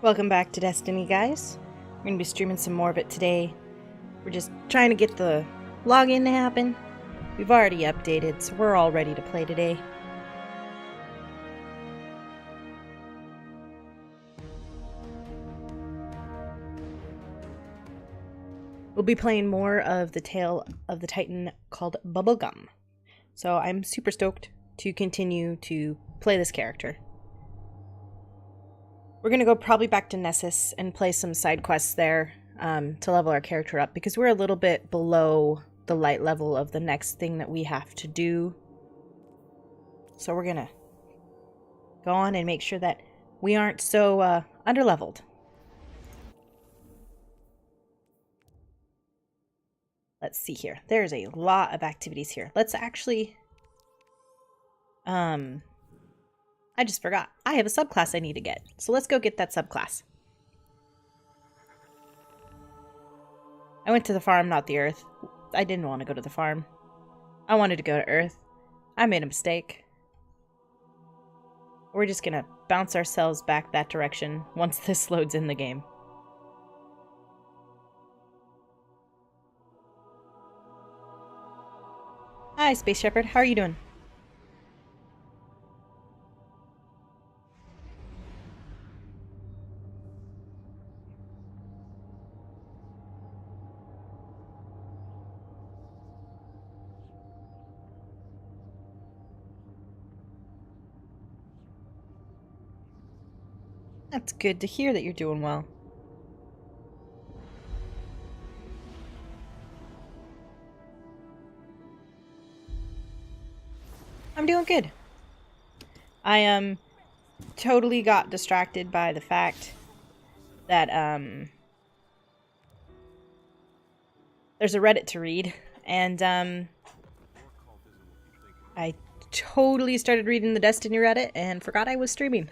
Welcome back to Destiny, guys. We're going to be streaming some more of it today. We're just trying to get the login to happen. We've already updated, so we're all ready to play today. We'll be playing more of the Tale of the Titan called Bubblegum. So I'm super stoked to continue to play this character. We're going to go probably back to Nessus and play some side quests there to level our character up, because we're a little bit below the light level of the next thing that we have to do. So we're going to go on and make sure that we aren't so underleveled. Let's see here. There's a lot of activities here. Let's actually... I just forgot. I have a subclass I need to get. So let's go get that subclass. I went to the farm, not the Earth. I didn't want to go to the farm. I wanted to go to Earth. I made a mistake. We're just gonna bounce ourselves back that direction once this loads in the game. Hi, Space Shepherd. How are you doing? That's good to hear that you're doing well. I'm doing good. I totally got distracted by the fact that there's a Reddit to read, and I totally started reading the Destiny Reddit and forgot I was streaming.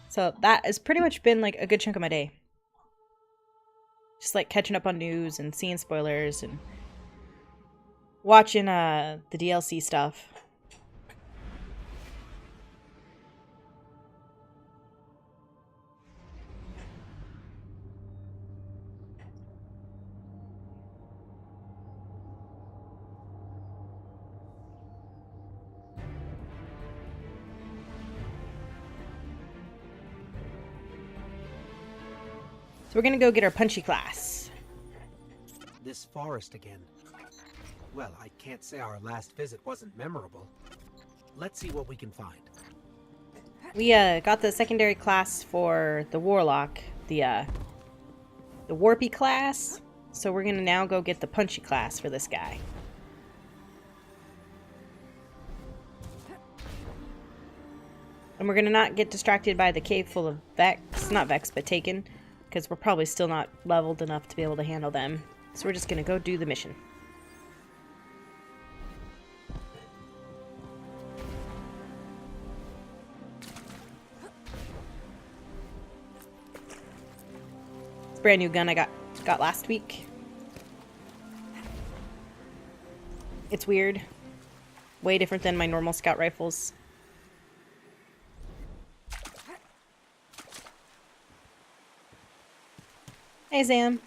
So that has pretty much been like a good chunk of my day. Just like catching up on news and seeing spoilers and watching the DLC stuff. So we're gonna go get our punchy class. This forest again. Well, I can't say our last visit wasn't memorable. Let's see what we can find. We got the secondary class for the Warlock, the Warpy class. So we're gonna now go get the punchy class for this guy. And we're gonna not get distracted by the cave full of Vex, not Vex, but Taken, because we're probably still not leveled enough to be able to handle them. So we're just gonna go do the mission. It's a brand new gun I got last week. It's weird. Way different than my normal scout rifles. Hey, Zam.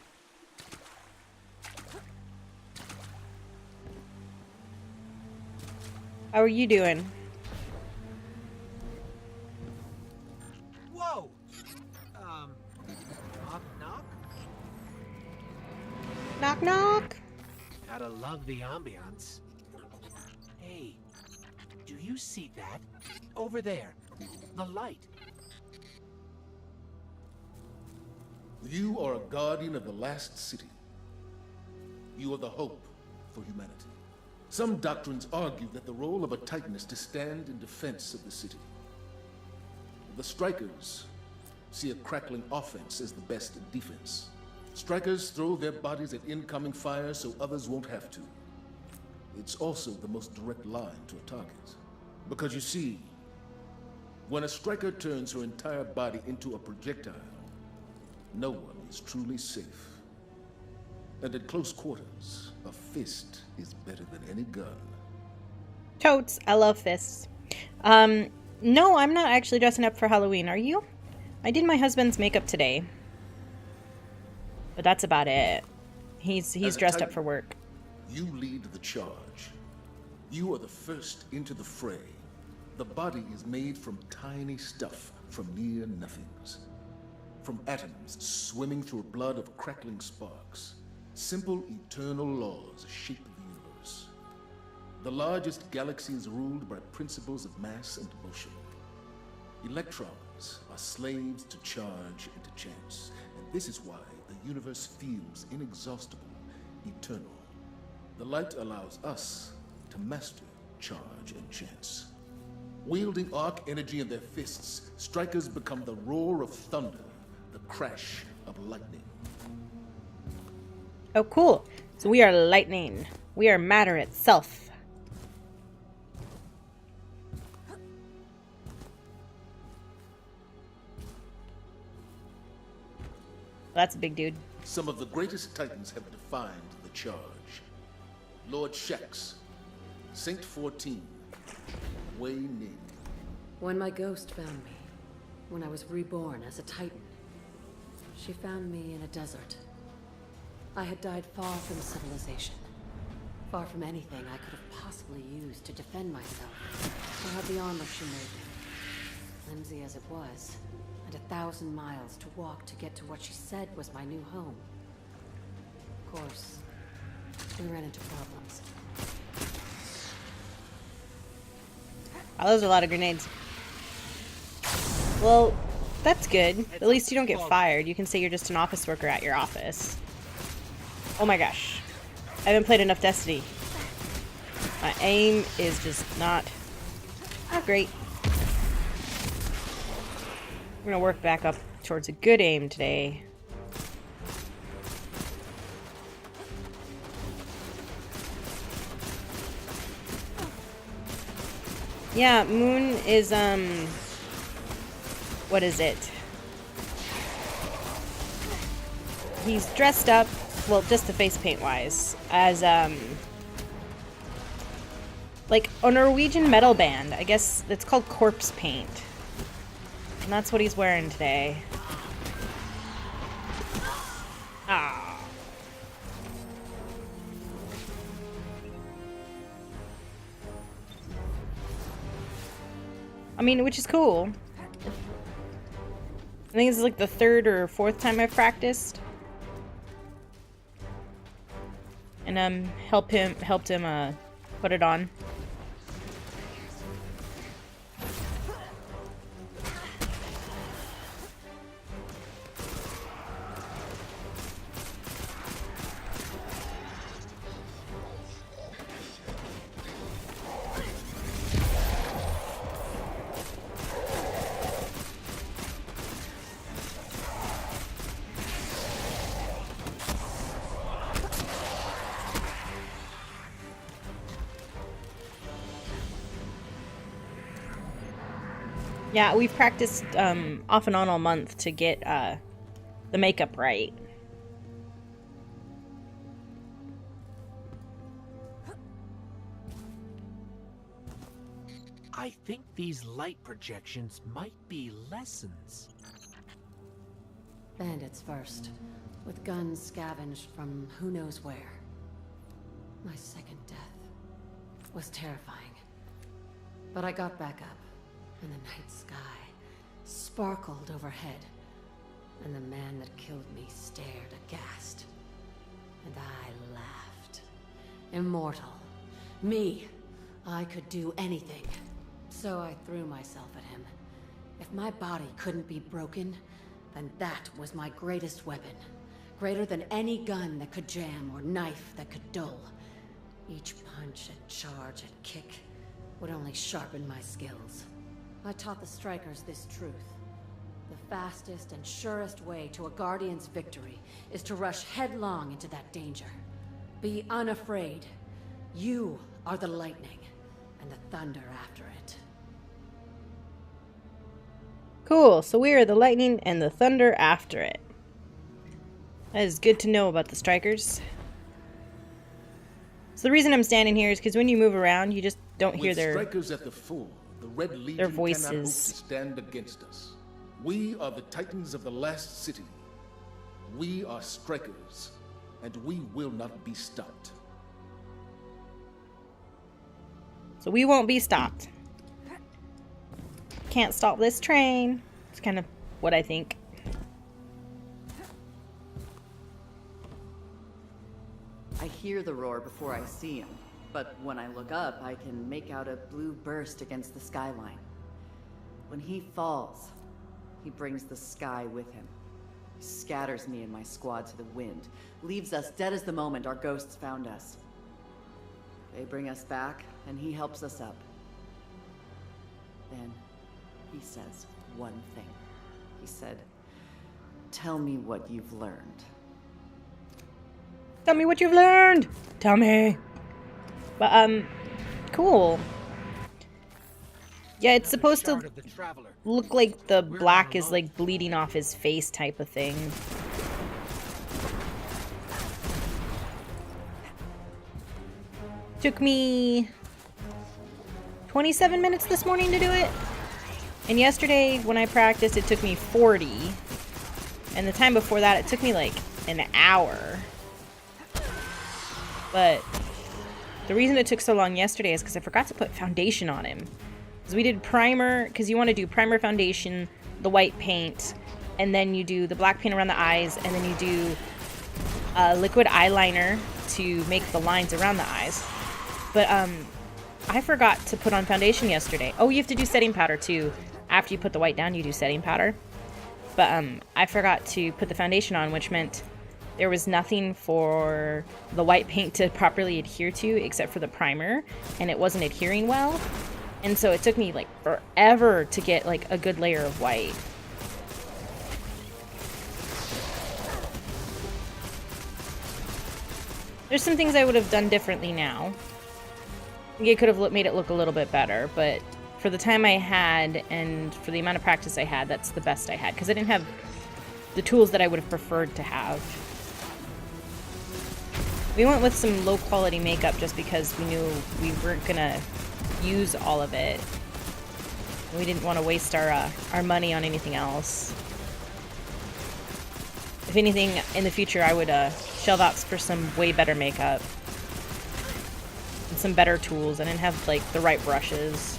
How are you doing? Whoa! Knock knock? Knock knock! Gotta love the ambiance. Hey, do you see that? Over there. The light. You are a guardian of the last city. You are the hope for humanity. Some doctrines argue that the role of a Titan is to stand in defense of the city. The Strikers see a crackling offense as the best defense. Strikers throw their bodies at incoming fire so others won't have to. It's also the most direct line to a target. Because you see, when a Striker turns her entire body into a projectile, no one is truly safe. And at close quarters, a fist is better than any gun. Totes, I love fists. No, I'm not actually dressing up for Halloween, are you? I did my husband's makeup today. But that's about it. He's dressed up for work. You lead the charge. You are the first into the fray. The body is made from tiny stuff from near nothings. From atoms swimming through a blood of crackling sparks. Simple eternal laws shape the universe. The largest galaxy is ruled by principles of mass and motion. Electrons are slaves to charge and to chance, and this is why the universe feels inexhaustible, eternal. The light allows us to master charge and chance. Wielding arc energy in their fists, strikers become the roar of thunder, the crash of lightning. Oh, cool. So we are lightning. We are matter itself. That's a big dude. Some of the greatest titans have defined the charge. Lord Shax, Saint 14, Wei Ning. When my ghost found me, when I was reborn as a titan, she found me in a desert. I had died far from civilization, far from anything I could have possibly used to defend myself. I had the armor she made me, flimsy as it was, and 1,000 miles to walk to get to what she said was my new home. Of course, we ran into problems. Oh, those are a lot of grenades. Well, that's good. At least you don't get fired. You can say you're just an office worker at your office. Oh my gosh. I haven't played enough Destiny. My aim is just not great. We're gonna work back up towards a good aim today. Yeah, Moon is, what is it? He's dressed up, well, just the face paint wise, as, like a Norwegian metal band. I guess it's called corpse paint. And that's what he's wearing today. Ah. I mean, which is cool. I think this is like the 3rd or 4th time I've practiced. And helped him put it on. Yeah, we've practiced off and on all month to get the makeup right. I think these light projections might be lessons. Bandits first, with guns scavenged from who knows where. My second death was terrifying. But I got back up, and the night sky sparkled overhead, and the man that killed me stared aghast. And I laughed. Immortal. Me. I could do anything. So I threw myself at him. If my body couldn't be broken, then that was my greatest weapon. Greater than any gun that could jam or knife that could dull. Each punch and charge and kick would only sharpen my skills. I taught the strikers this truth. The fastest and surest way to a Guardian's victory is to rush headlong into that danger. Be unafraid. You are the lightning, and the thunder after it. Cool, so we are the lightning and the thunder after it. That is good to know about the strikers. So the reason I'm standing here is because when you move around, you just don't hear With their strikers at the fore, the Red Legion voices. cannot hope to stand against us. We are the Titans of the last city. We are strikers, and we will not be stopped. So we won't be stopped. Can't stop this train. It's kind of what I think. I hear the roar before I see him, but when I look up, I can make out a blue burst against the skyline. When he falls, he brings the sky with him. He scatters me and my squad to the wind, leaves us dead as the moment our ghosts found us. They bring us back, and he helps us up. Then, he says one thing. He said, "Tell me what you've learned." Tell me what you've learned! Tell me! But, cool. Yeah, it's supposed to look like the black is, like, bleeding off his face type of thing. Took me 27 minutes this morning to do it. And yesterday, when I practiced, it took me 40. And the time before that, it took me, like, an hour. But the reason it took so long yesterday is because I forgot to put foundation on him. Because we did primer, because you want to do primer, foundation, the white paint, and then you do the black paint around the eyes, and then you do liquid eyeliner to make the lines around the eyes. But I forgot to put on foundation yesterday. Oh, you have to do setting powder too. After you put the white down, you do setting powder. But I forgot to put the foundation on, which meant there was nothing for the white paint to properly adhere to except for the primer, and it wasn't adhering well. And so it took me like forever to get like a good layer of white. There's some things I would have done differently now. I think it could have made it look a little bit better, but for the time I had and for the amount of practice I had, that's the best I had, because I didn't have the tools that I would have preferred to have. We went with some low quality makeup just because we knew we weren't gonna use all of it. We didn't want to waste our money on anything else. If anything, in the future I would shell out for some way better makeup. And some better tools. I didn't have like the right brushes.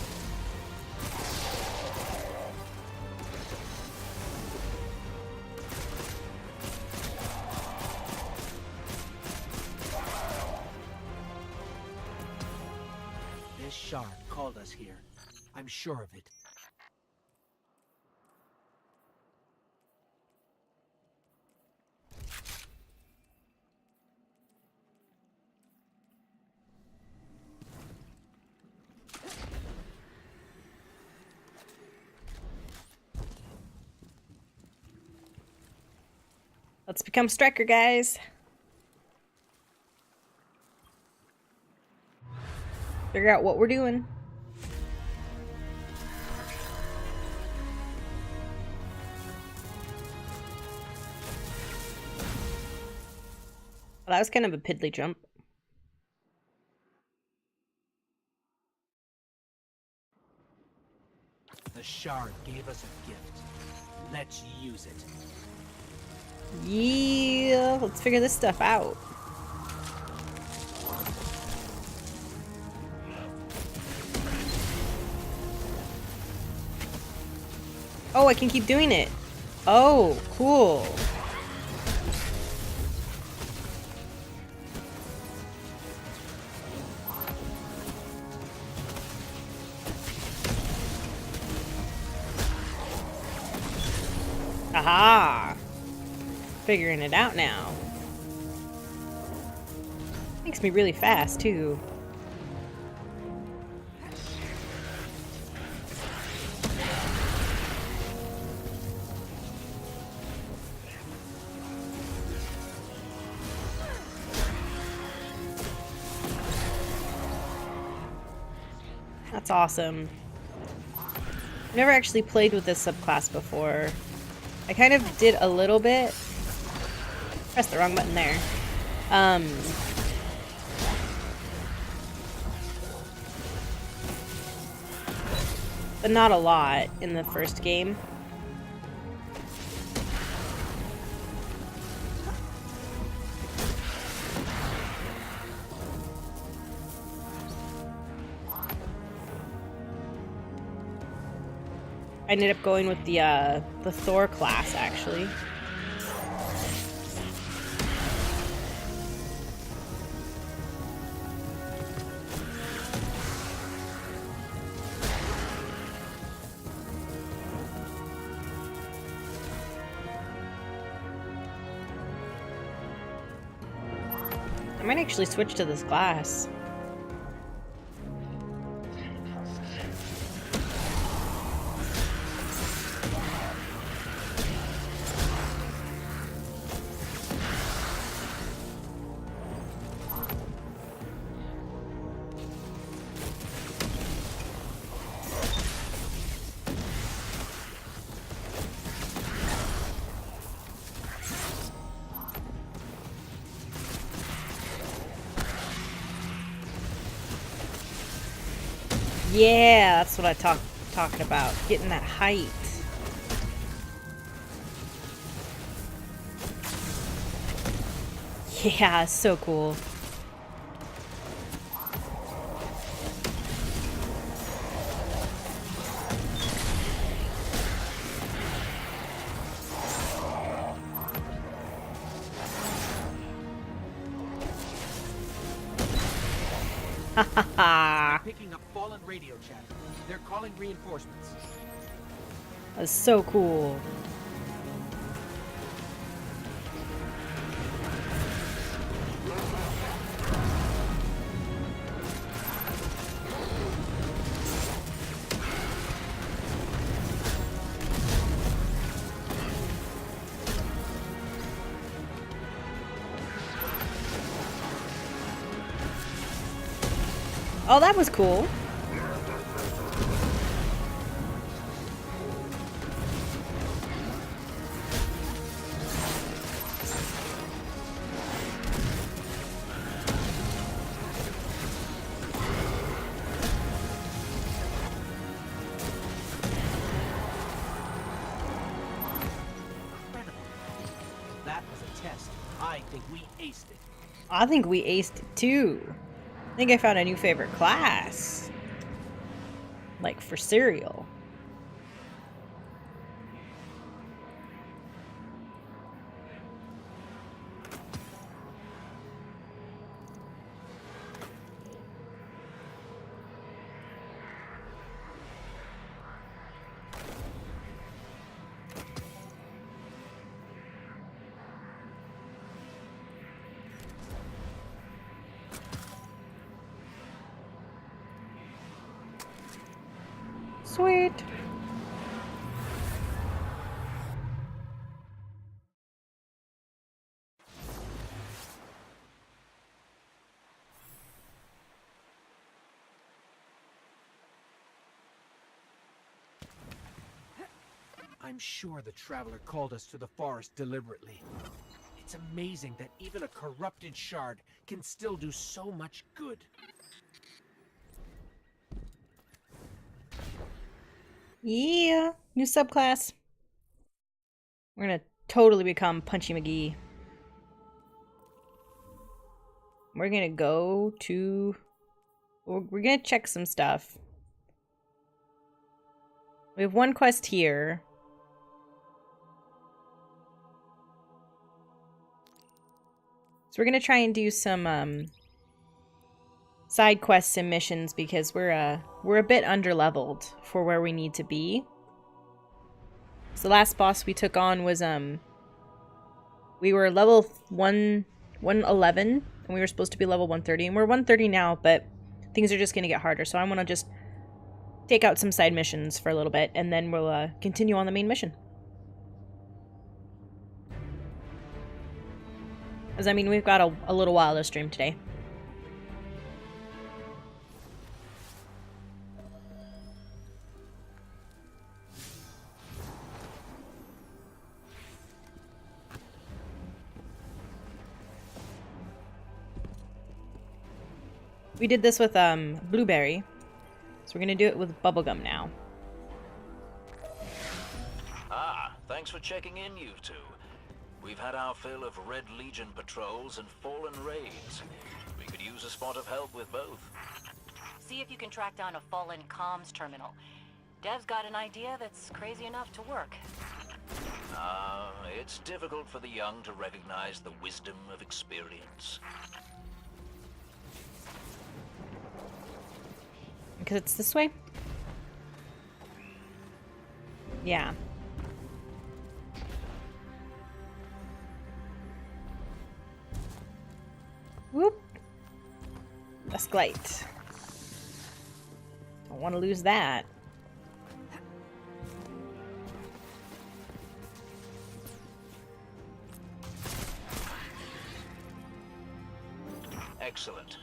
This shard called us here. I'm sure of it. Let's become striker, guys. Figure out what we're doing. Well, that was kind of a piddly jump. The shard gave us a gift. Let's use it. Yeah, let's figure this stuff out. Oh, I can keep doing it. Oh, cool. Aha! Figuring it out now. Makes me really fast, too. That's awesome. I've never actually played with this subclass before. I kind of did a little bit. Pressed the wrong button there. But not a lot in the first game. I ended up going with the Thor class, actually. I might actually switch to this class. Yeah, that's what I talking about. Getting that height. Yeah, so cool. Ha ha ha. Picking up fallen radio chatter. They're calling reinforcements. That's so cool. Oh, that was cool. That was a test. I think we aced it. I think we aced it too. I think I found a new favorite class. Like for cereal. Sweet. I'm sure the Traveler called us to the forest deliberately. It's amazing that even a corrupted shard can still do so much good. Yeah, new subclass. We're gonna totally become Punchy McGee. We're gonna go to... We're gonna check some stuff. We have one quest here. So we're gonna try and do some side quests and missions because we're a bit underleveled for where we need to be. So the last boss we took on was we were level 111 and we were supposed to be level 130 and we're 130 now, but things are just gonna get harder. So I want to just take out some side missions for a little bit and then we'll continue on the main mission. Because I mean we've got a little while to stream today. We did this with Blueberry, so we're gonna do it with Bubblegum now. Ah, thanks for checking in, you two. We've had our fill of Red Legion patrols and Fallen raids. We could use a spot of help with both. See if you can track down a Fallen comms terminal. Dev's got an idea that's crazy enough to work. It's difficult for the young to recognize the wisdom of experience. Because it's this way? Yeah. Whoop. Escalate. Don't want to lose that. Excellent.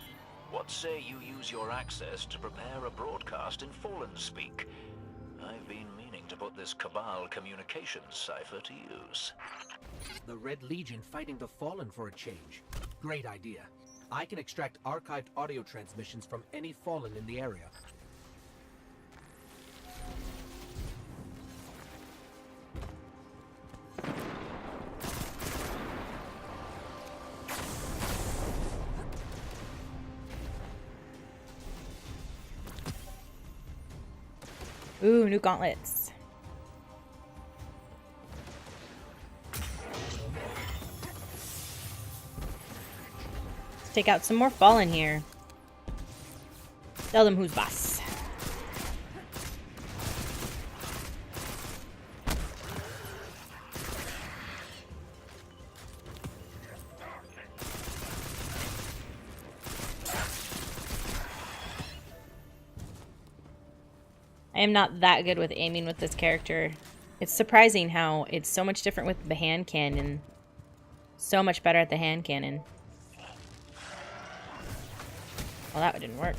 What say you use your access to prepare a broadcast in Fallen speak? I've been meaning to put this Cabal communications cipher to use. The Red Legion fighting the Fallen for a change. Great idea. I can extract archived audio transmissions from any Fallen in the area. Ooh, new gauntlets. Let's take out some more Fallen here. Tell them who's boss. I am not that good with aiming with this character. It's surprising how it's so much different with the hand cannon. So much better at the hand cannon. Well, that didn't work.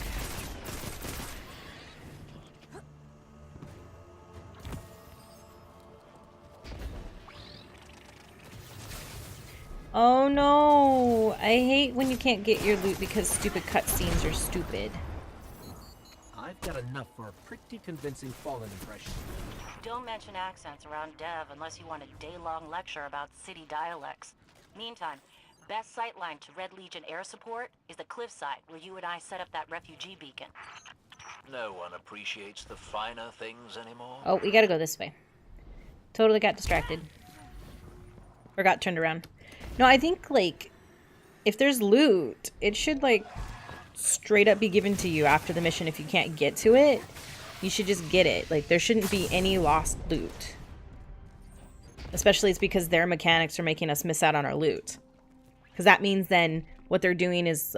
Oh no! I hate when you can't get your loot because stupid cutscenes are stupid. I've got enough for a pretty convincing Fallen impression. Don't mention accents around Dev unless you want a day-long lecture about city dialects. Meantime, best sightline to Red Legion air support is the cliffside where you and I set up that refugee beacon. No one appreciates the finer things anymore. Oh, we gotta go this way. Totally got distracted. Or got turned around. No, I think, like, if there's loot, it should, like, straight up be given to you after the mission. If you can't get to it, you should just get it. Like, there shouldn't be any lost loot. Especially it's because their mechanics are making us miss out on our loot. Because that means then what they're doing is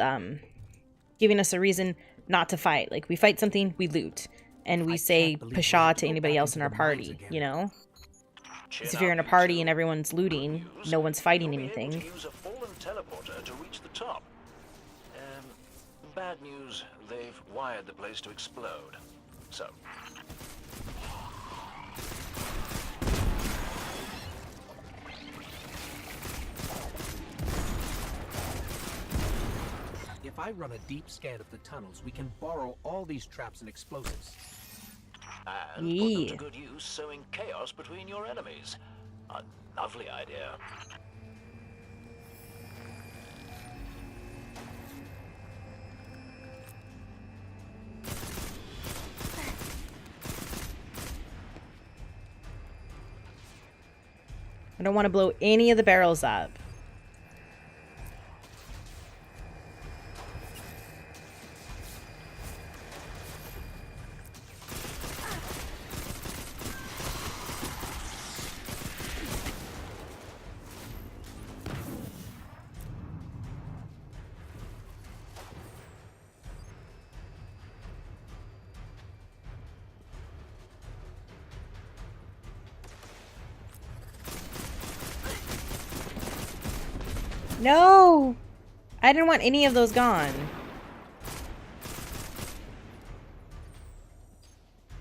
giving us a reason not to fight. Like, we fight something, we loot. And we say pshaw to anybody else in our party, you know? Because if you're in a party and everyone's looting, no one's fighting anything. Use a Fallen teleporter to reach the top. Bad news, they've wired the place to explode. So. If I run a deep scan of the tunnels, we can borrow all these traps and explosives. And put them to good use sowing chaos between your enemies. A lovely idea. I don't want to blow any of the barrels up. No! I didn't want any of those gone.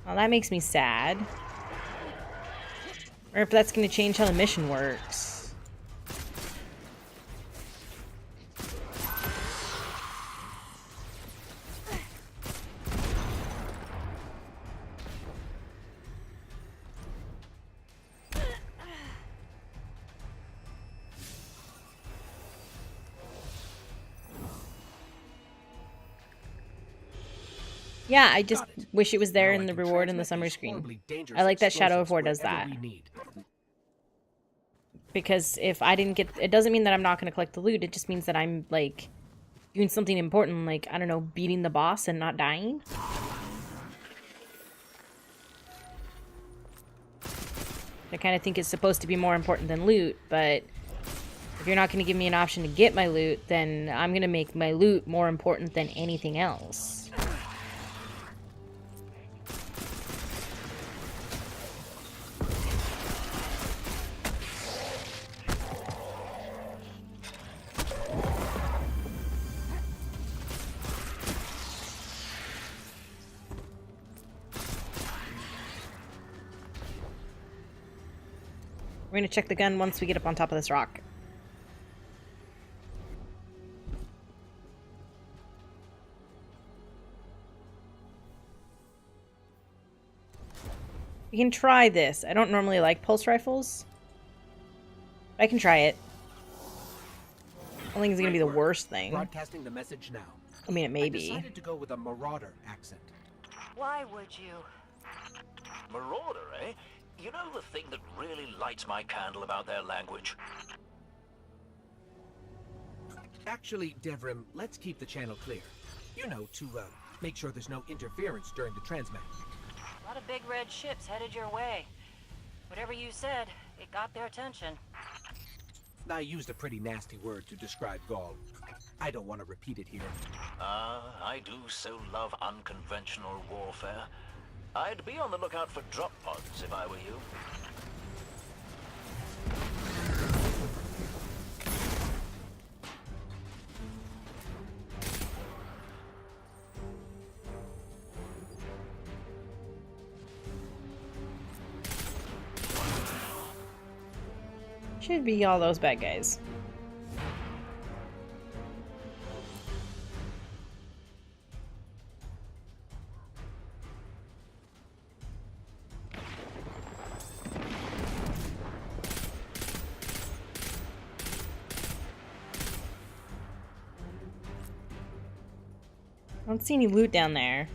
Well, that makes me sad. Or if that's going to change how the mission works. Yeah, I just Got it. wish it was there Now in I the can reward in the transmit summary these screen. horribly dangerous I like that Shadow of explosives War does wherever that. we need. Because if I didn't get... It doesn't mean that I'm not going to collect the loot. It just means that I'm, like, doing something important. Like, I don't know, beating the boss and not dying. I kind of think it's supposed to be more important than loot, but if you're not going to give me an option to get my loot, then I'm going to make my loot more important than anything else. We're going to check the gun once we get up on top of this rock. We can try this. I don't normally like pulse rifles. I can try it. I don't think it's going to be the worst thing. Broadcasting the message now. I mean, it may I be. decided to go with a marauder accent. Why would you? Marauder, eh? You know the thing that really lights my candle about their language? Actually, Devrim, let's keep the channel clear. You know, to make sure there's no interference during the transmat. A lot of big red ships headed your way. Whatever you said, it got their attention. I used a pretty nasty word to describe Gaul. I don't want to repeat it here. I do so love unconventional warfare. I'd be on the lookout for drop pods if I were you. Should be all those bad guys. I don't see any loot down there.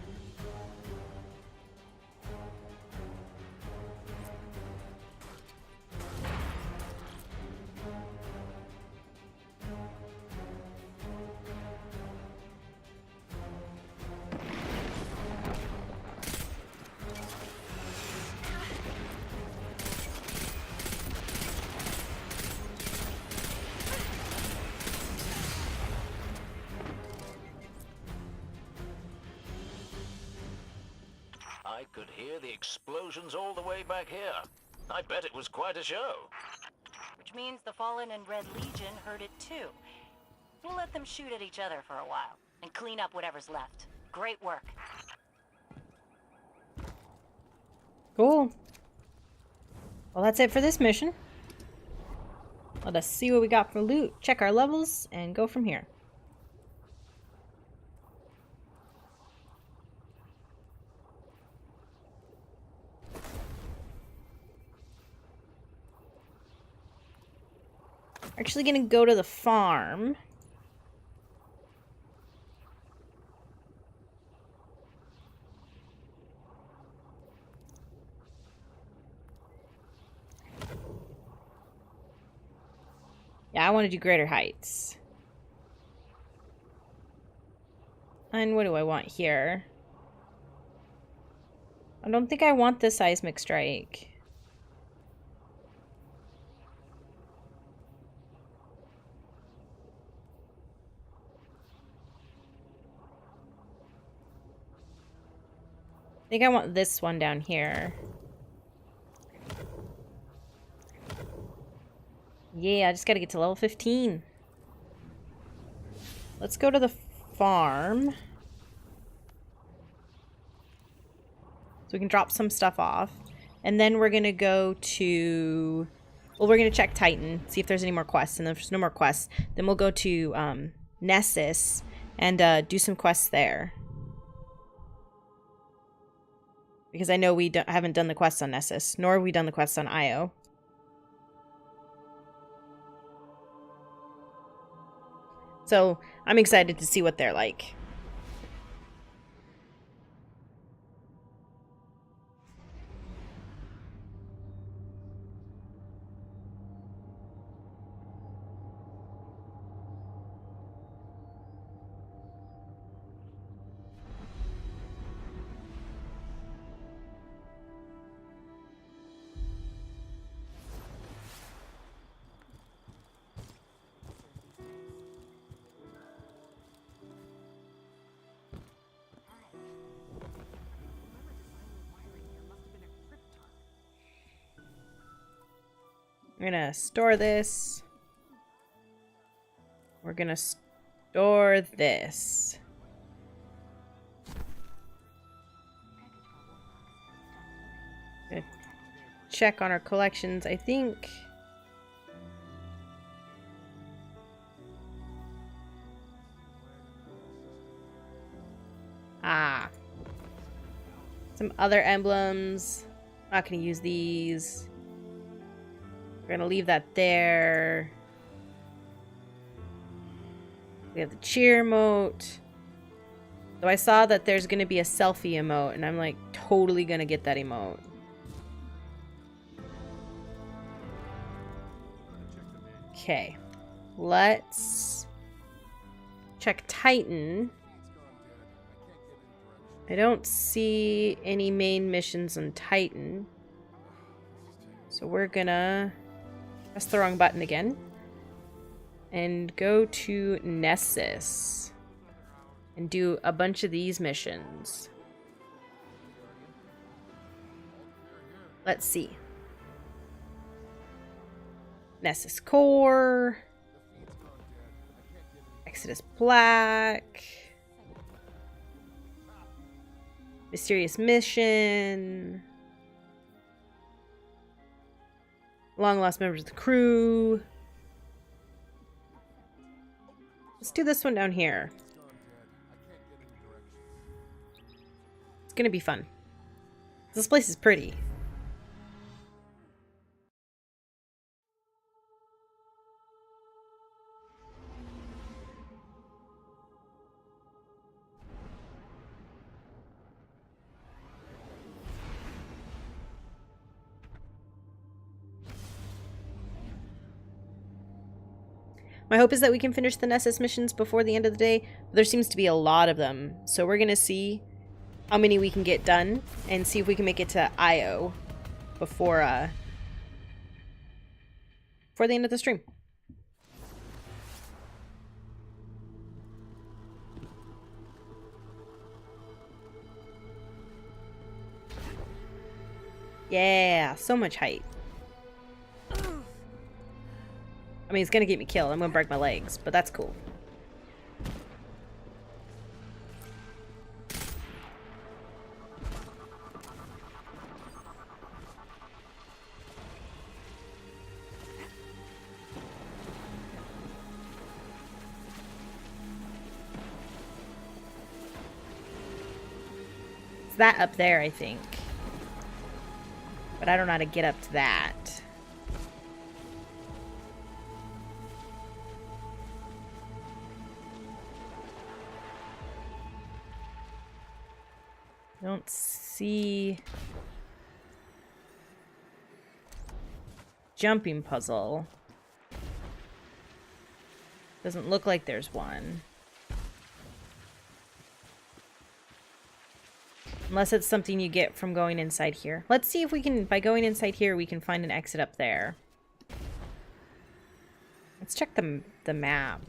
I could hear the explosions all the way back here. I bet it was quite a show. Which means the Fallen and Red Legion heard it too. We'll let them shoot at each other for a while and clean up whatever's left. Great work. Cool. Well, that's it for this mission. Let us see what we got for loot, check our levels, and go from here. We're actually gonna go to the farm. Yeah, I want to do Greater Heights. And what do I want here? I don't think I want the Seismic Strike. I think I want this one down here. Yeah, I just gotta get to level 15. Let's go to the farm. So we can drop some stuff off. And then we're gonna go to... Well, we're gonna check Titan, see if there's any more quests. And if there's no more quests, then we'll go to Nessus and do some quests there. Because I know we haven't done the quests on Nessus, nor have we done the quests on Io. So, I'm excited to see what they're like. We're gonna store this. We're gonna store this. Gonna check on our collections. I think... some other emblems. Not gonna use these. We're gonna leave that there. We have the cheer emote. So I saw that there's gonna be a selfie emote, and I'm like totally gonna get that emote. Okay. Let's check Titan. I don't see any main missions on Titan. So we're gonna press the wrong button again. And go to Nessus. And do a bunch of these missions. Let's see. Nessus Core. Exodus Black. Mysterious Mission. Long lost members of the crew. Let's do this one down here. It's gonna be fun. This place is pretty. My hope is that we can finish the Nessus missions before the end of the day. But there seems to be a lot of them. So we're going to see how many we can get done. And see if we can make it to Io before the end of the stream. Yeah, so much height. I mean, it's gonna get me killed. I'm gonna break my legs, but that's cool. It's that up there, I think. But I don't know how to get up to that. Don't see jumping puzzle. Doesn't look like there's one. Unless it's something you get from going inside here. Let's see if we can, by going inside here, we can find an exit up there. Let's check the map.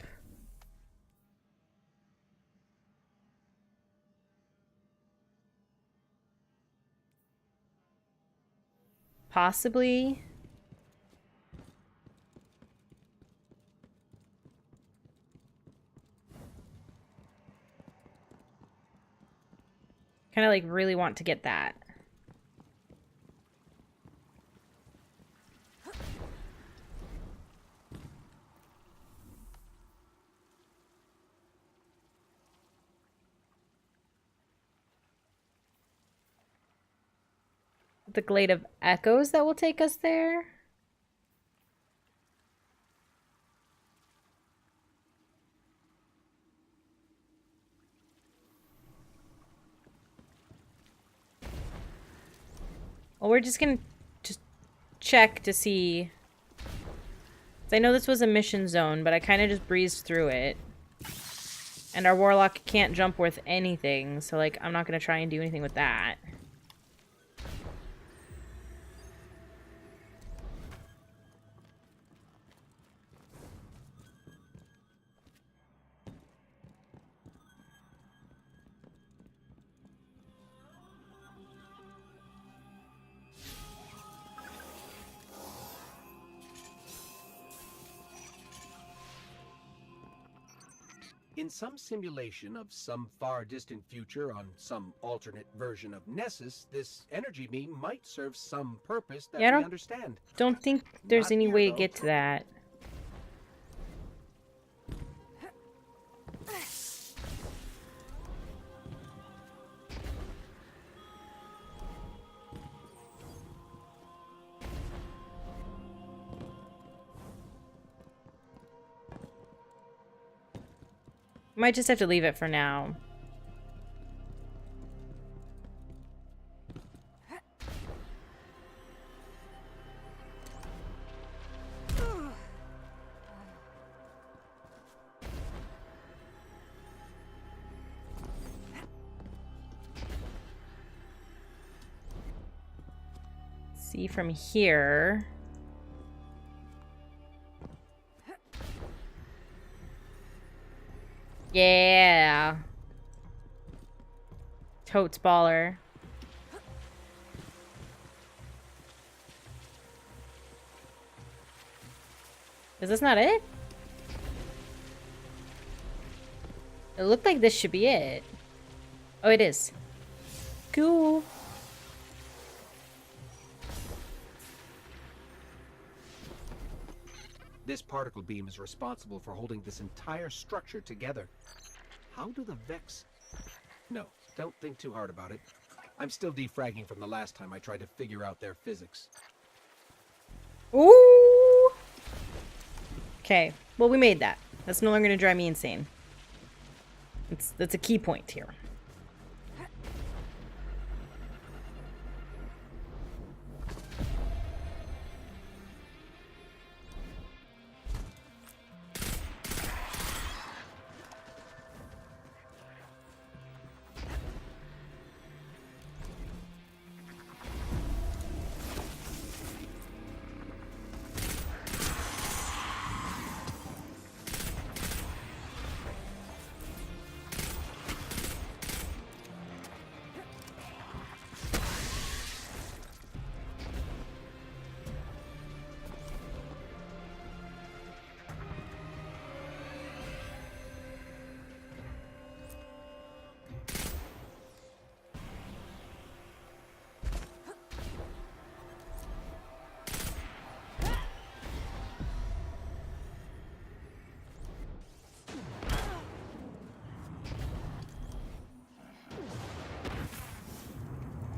Possibly. Kind of like really want to get that. The Glade of Echoes that will take us there. Well, we're just gonna check to see. I know this was a mission zone, but I kind of just breezed through it. And our warlock can't jump worth anything, so like I'm not gonna try and do anything with that. In some simulation of some far distant future on some alternate version of Nessus, this energy beam might serve some purpose that Yeah, we understand. don't think there's Not any here, way to though. get to that. Might just have to leave it for now. See from here. Yeah. Totes baller. Is this not it? It looked like this should be it. Oh, it is. Cool. This particle beam is responsible for holding this entire structure together. How do the Vex... No, don't think too hard about it. I'm still defragging from the last time I tried to figure out their physics. Ooh. Okay. Well, we made that. That's no longer going to drive me insane. That's a key point here.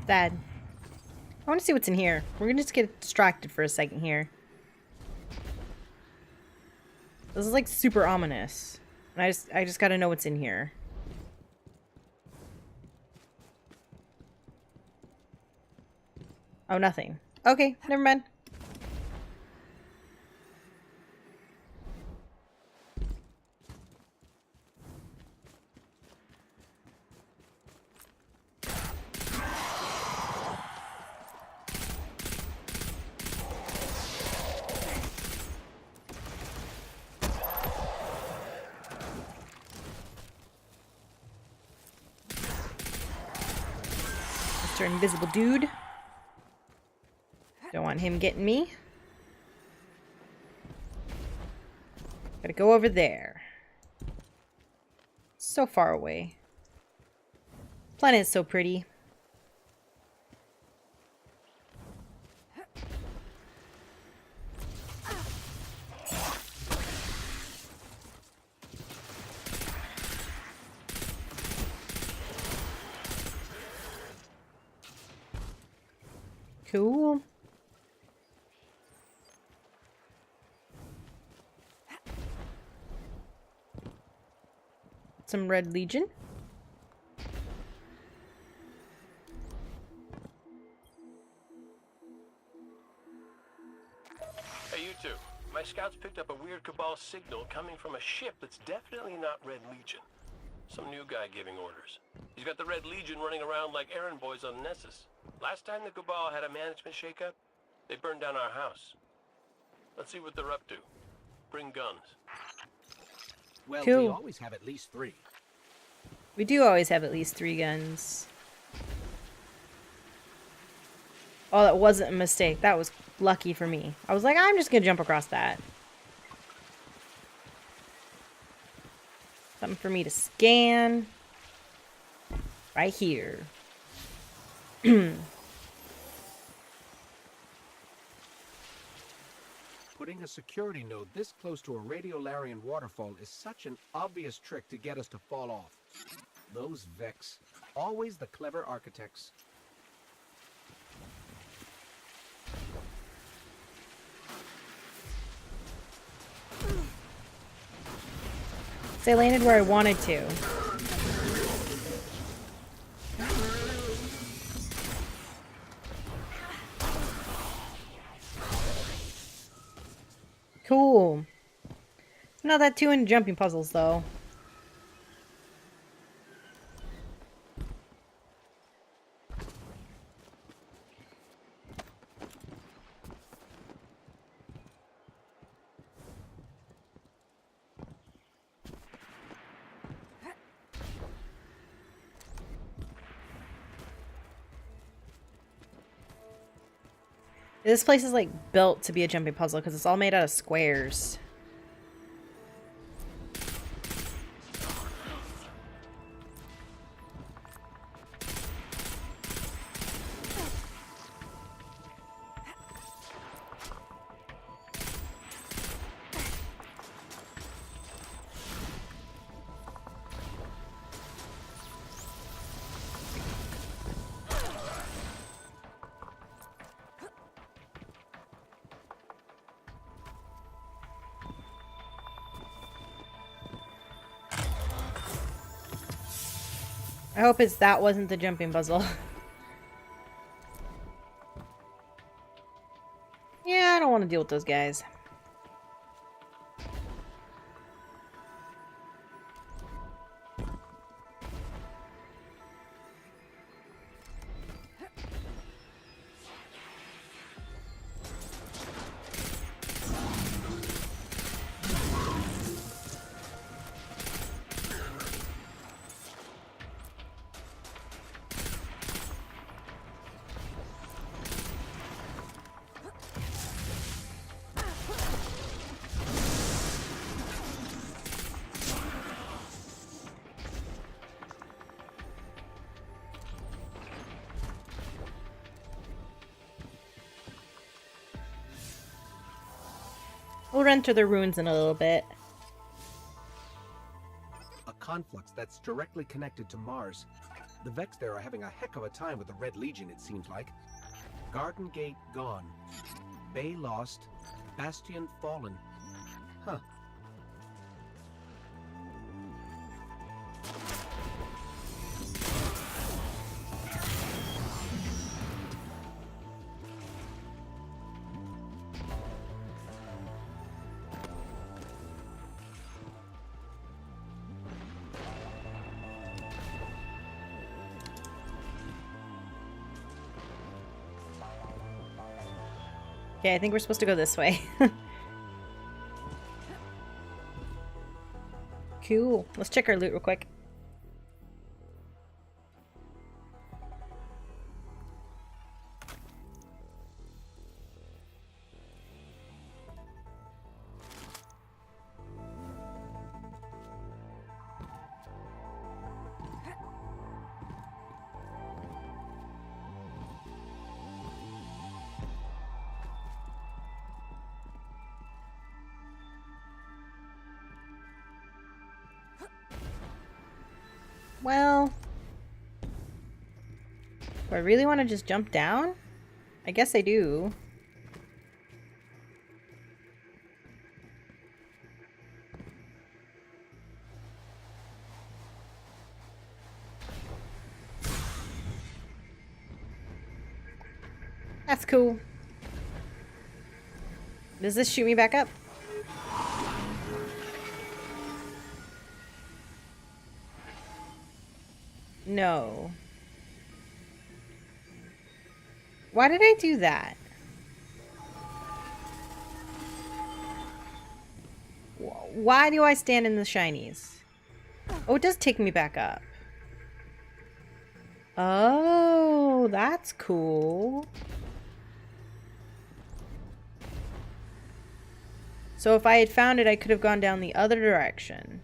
Sad. I want to see what's in here. We're gonna just get distracted for a second here. This is like super ominous. And I just gotta know what's in here. Oh, nothing. Okay, never mind. Mr. Invisible Dude. Don't want him getting me. Gotta go over there. So far away. Planet is so pretty. Cool. Some Red Legion. Hey, you two. My scouts picked up a weird Cabal signal coming from a ship that's definitely not Red Legion. Some new guy giving orders. He's got the Red Legion running around like errand boys on Nessus. Last time the Cabal had a management shakeup, they burned down our house. Let's see what they're up to. Bring guns. Well, Cool. we always have at least 3. We do always have at least 3 guns. Oh, that wasn't a mistake. That was lucky for me. I was like, I'm just gonna jump across that. Something for me to scan. Right here. Putting a security node this close to a radiolarian waterfall is such an obvious trick to get us to fall off. Those Vex. Always the clever architects. So I landed where I wanted to. Cool. Not that too into jumping puzzles, though. This place is like built to be a jumping puzzle because it's all made out of squares. I hope that wasn't the jumping puzzle. Yeah, I don't want to deal with those guys. We'll run to the ruins in a little bit. A conflux that's directly connected to Mars. The Vex there are having a heck of a time with the Red Legion, it seems like. Garden Gate gone. Bay lost. Bastion fallen. Huh. Okay, I think we're supposed to go this way. Cool. Let's check our loot real quick. Well, do I really want to just jump down? I guess I do. That's cool. Does this shoot me back up? No. Why did I do that? Why do I stand in the shinies? Oh, it does take me back up. Oh, that's cool. So if I had found it, I could have gone down the other direction.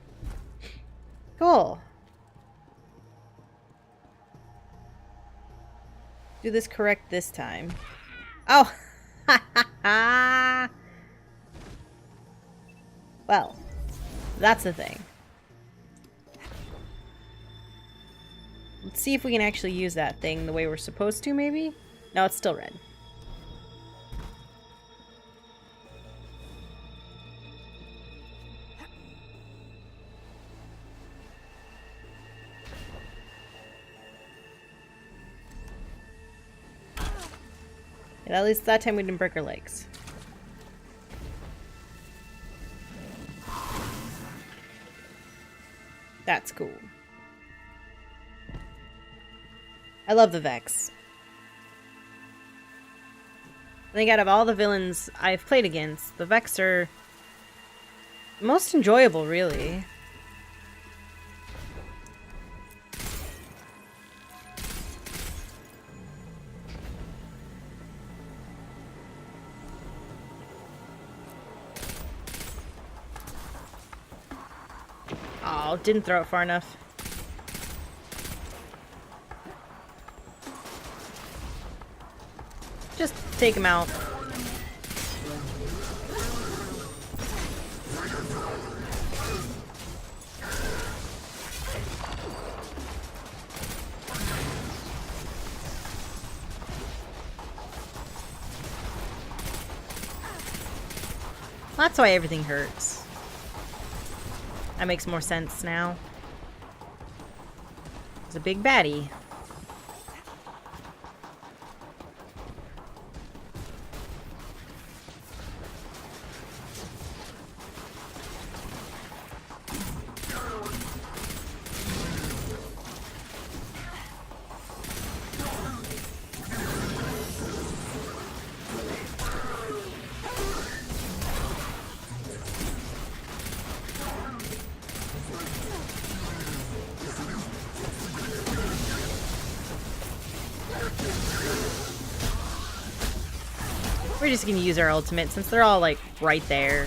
Cool. Do this correct this time. Oh! Well, that's the thing. Let's see if we can actually use that thing the way we're supposed to, maybe? No, it's still red. And at least that time we didn't break our legs. That's cool. I love the Vex. I think out of all the villains I've played against, the Vex are most enjoyable, really. Oh, didn't throw it far enough. Just take him out. That's why everything hurts. That makes more sense now. It's a big baddie. We're just gonna use our ultimate since they're all like right there.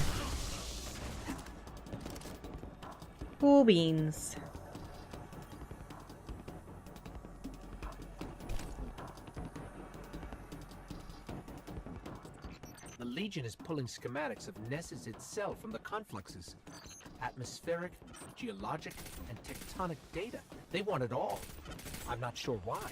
Cool beans. The Legion is pulling schematics of Nessus itself from the confluxes. Atmospheric, geologic, and tectonic data. They want it all. I'm not sure why.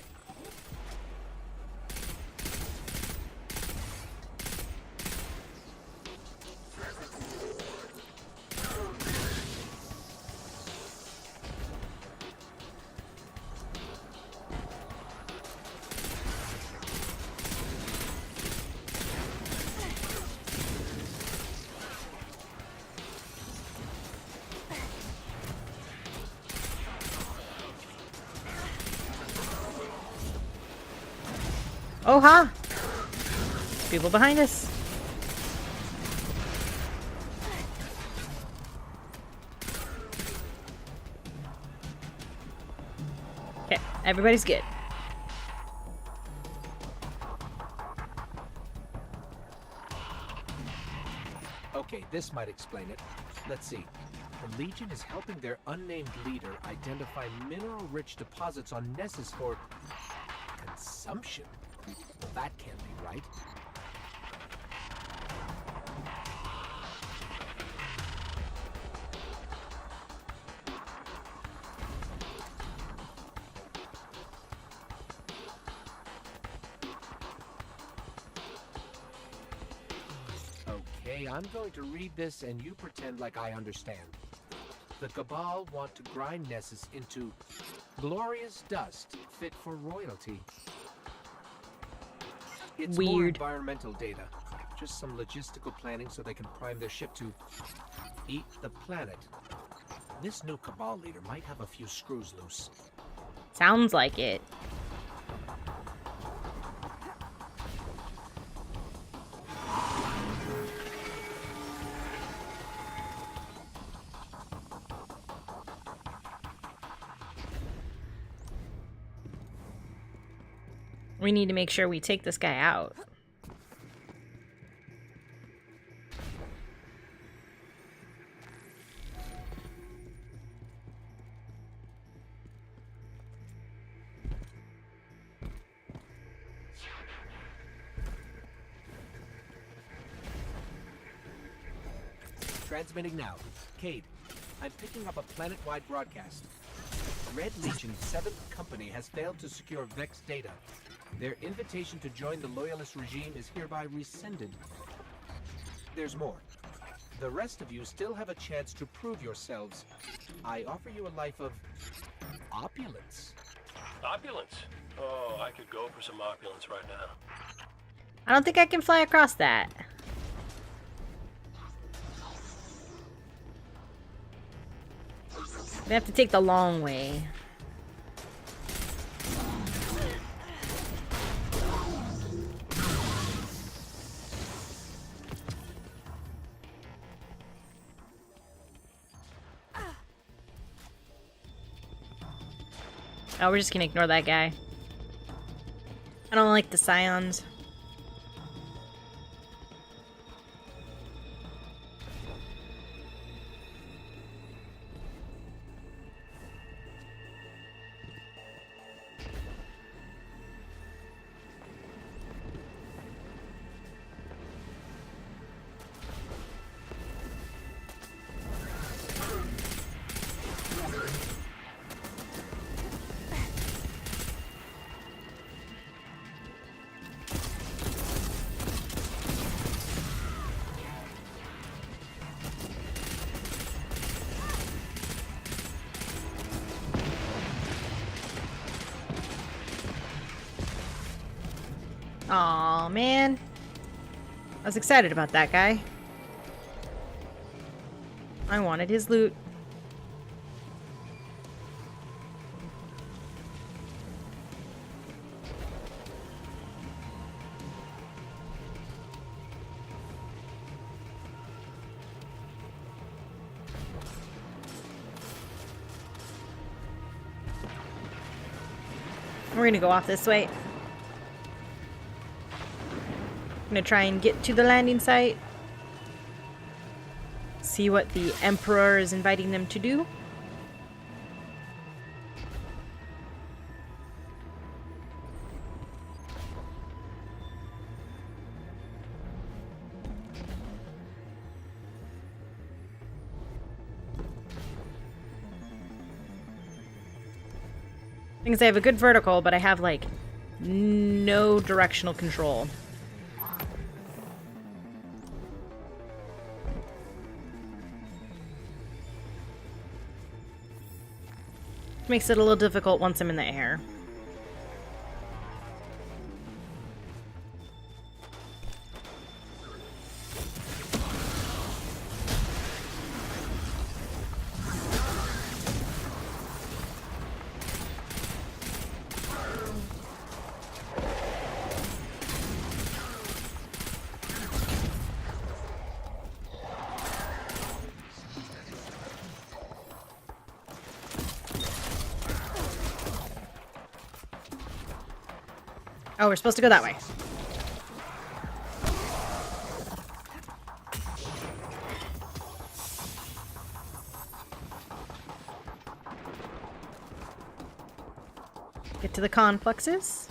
Oh ha! People behind us. Okay, everybody's good. Okay, this might explain it. Let's see. The Legion is helping their unnamed leader identify mineral-rich deposits on Nessus for consumption. Well, that can't be right. Okay, I'm going to read this and you pretend like I understand. The Cabal want to grind Nessus into glorious dust fit for royalty. It's more Weird. environmental data. Just some logistical planning so they can prime their ship to eat the planet. This new Cabal leader might have a few screws loose. Sounds like it. We need to make sure we take this guy out. Transmitting now. Cade, I'm picking up a planet-wide broadcast. Red Legion's 7th company has failed to secure Vex data. Their invitation to join the Loyalist regime is hereby rescinded. There's more. The rest of you still have a chance to prove yourselves. I offer you a life of opulence. Opulence? Oh, I could go for some opulence right now. I don't think I can fly across that. We have to take the long way. Oh, we're just gonna ignore that guy. I don't like the scions. Aw, man. I was excited about that guy. I wanted his loot. We're gonna go off this way. I'm gonna try and get to the landing site. See what the Emperor is inviting them to do. Things I have a good vertical, but I have like no directional control. Makes it a little difficult once I'm in the air. Oh, we're supposed to go that way. Get to the complexes.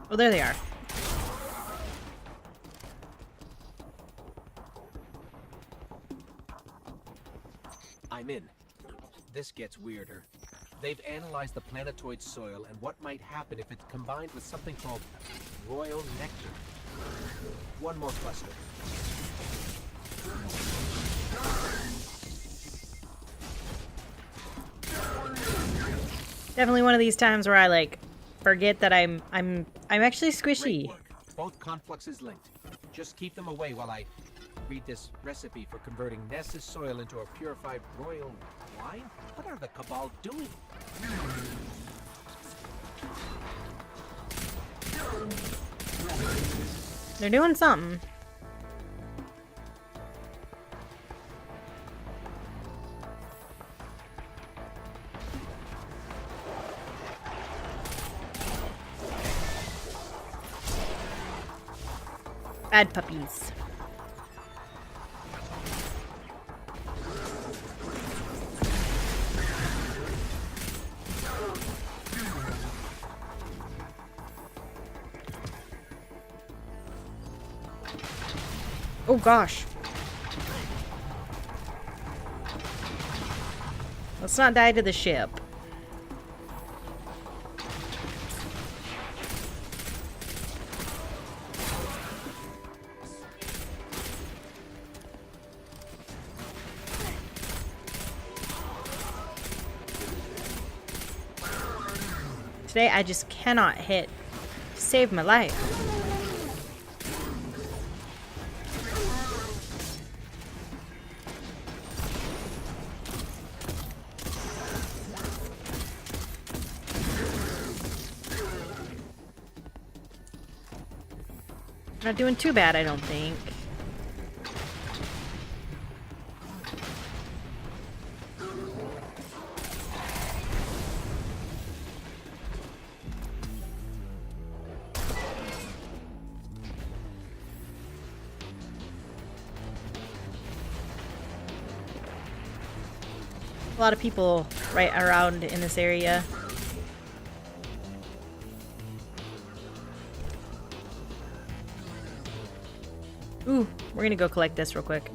Oh, there they are. I'm in. This gets weirder. They've analyzed the planetoid soil and what might happen if it's combined with something called royal nectar. One more cluster. Definitely one of these times where I like forget that I'm actually squishy. Great work. Both confluxes linked. Just keep them away while I read this recipe for converting Ness's soil into a purified royal wine? What are the Cabal doing? They're doing something. Bad puppies. Oh gosh. Let's not die to the ship. Today I just cannot hit to save my life. Not doing too bad, I don't think. A lot of people right around in this area. Ooh, we're gonna go collect this real quick.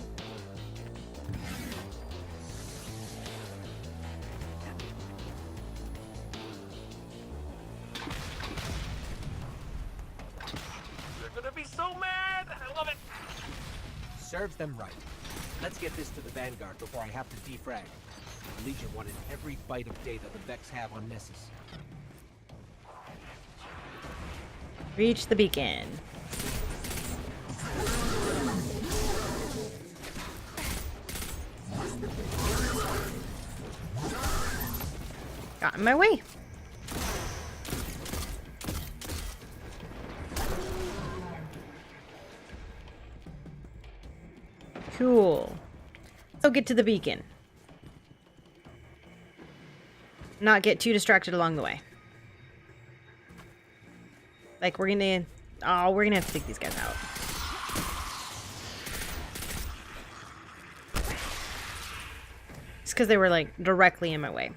They're gonna be so mad! I love it! Serves them right. Let's get this to the Vanguard before I have to defrag. The Legion wanted every byte of data the Vex have on Nessus. Reach the beacon. Got in my way. Cool. So get to the beacon. Not get too distracted along the way. Like we're gonna have to take these guys out. It's because they were like directly in my way.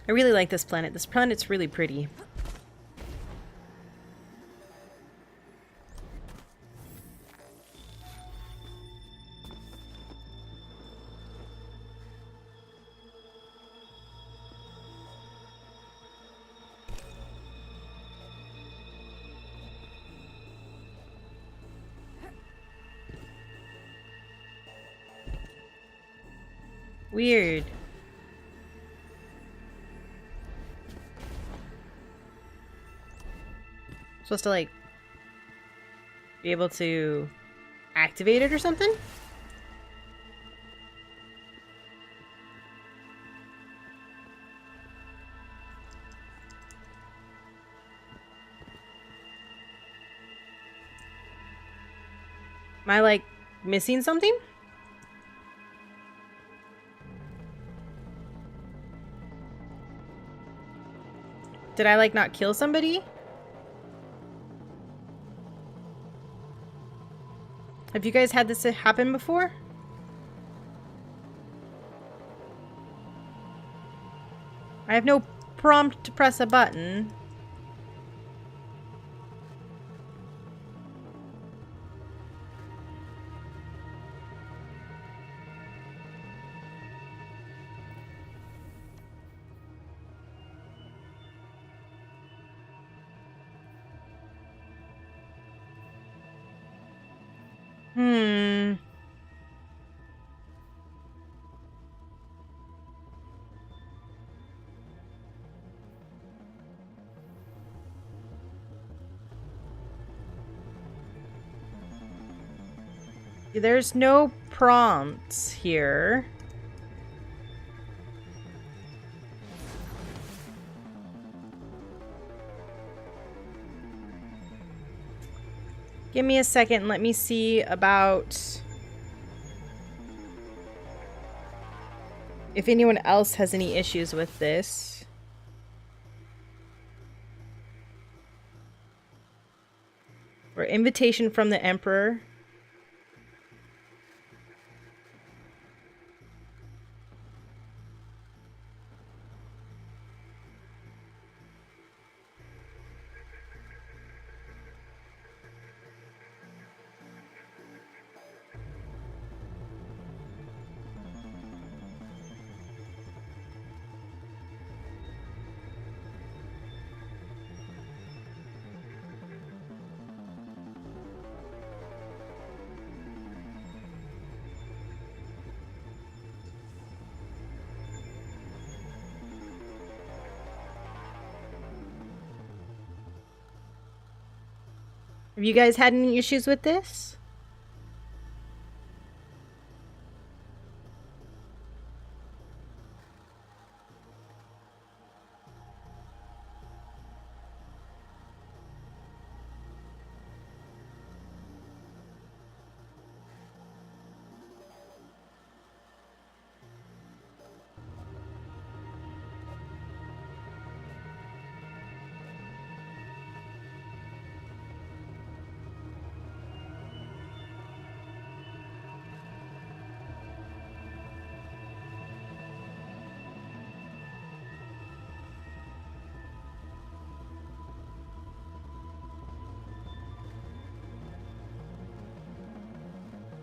I really like this planet. This planet's really pretty. Weird. Supposed to like be able to activate it or something? Am I like missing something? Did I like not kill somebody? Have you guys had this happen before? I have no prompt to press a button. There's no prompts here. Give me a second. Let me see about if anyone else has any issues with this. Or invitation from the Emperor. Have you guys had any issues with this?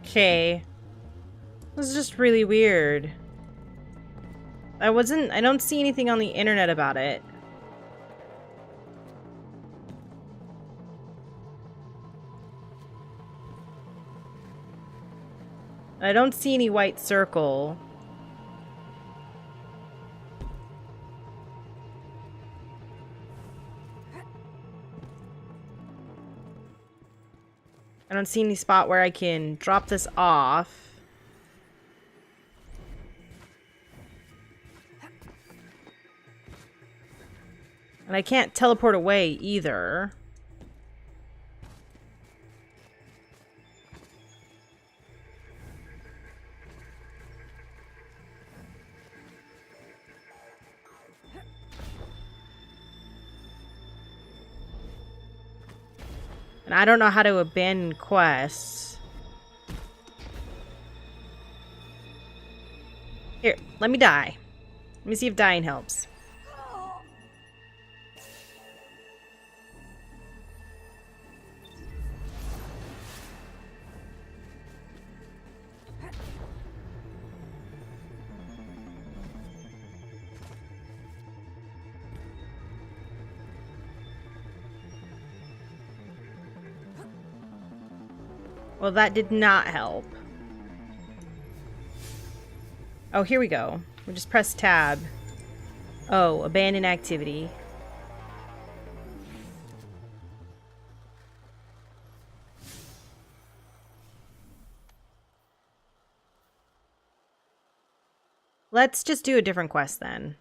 Okay. This is just really weird. I don't see anything on the internet about it. I don't see any white circle. I don't see any spot where I can drop this off. And I can't teleport away either. And I don't know how to abandon quests. Here, let me die. Let me see if dying helps. Well, that did not help. Oh, here we go. We just press tab. Oh, abandon activity. Let's just do a different quest then.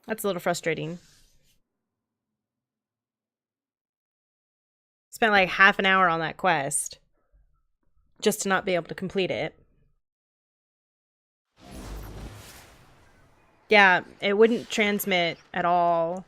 That's a little frustrating. Spent like half an hour on that quest just to not be able to complete it. Yeah, it wouldn't transmit at all.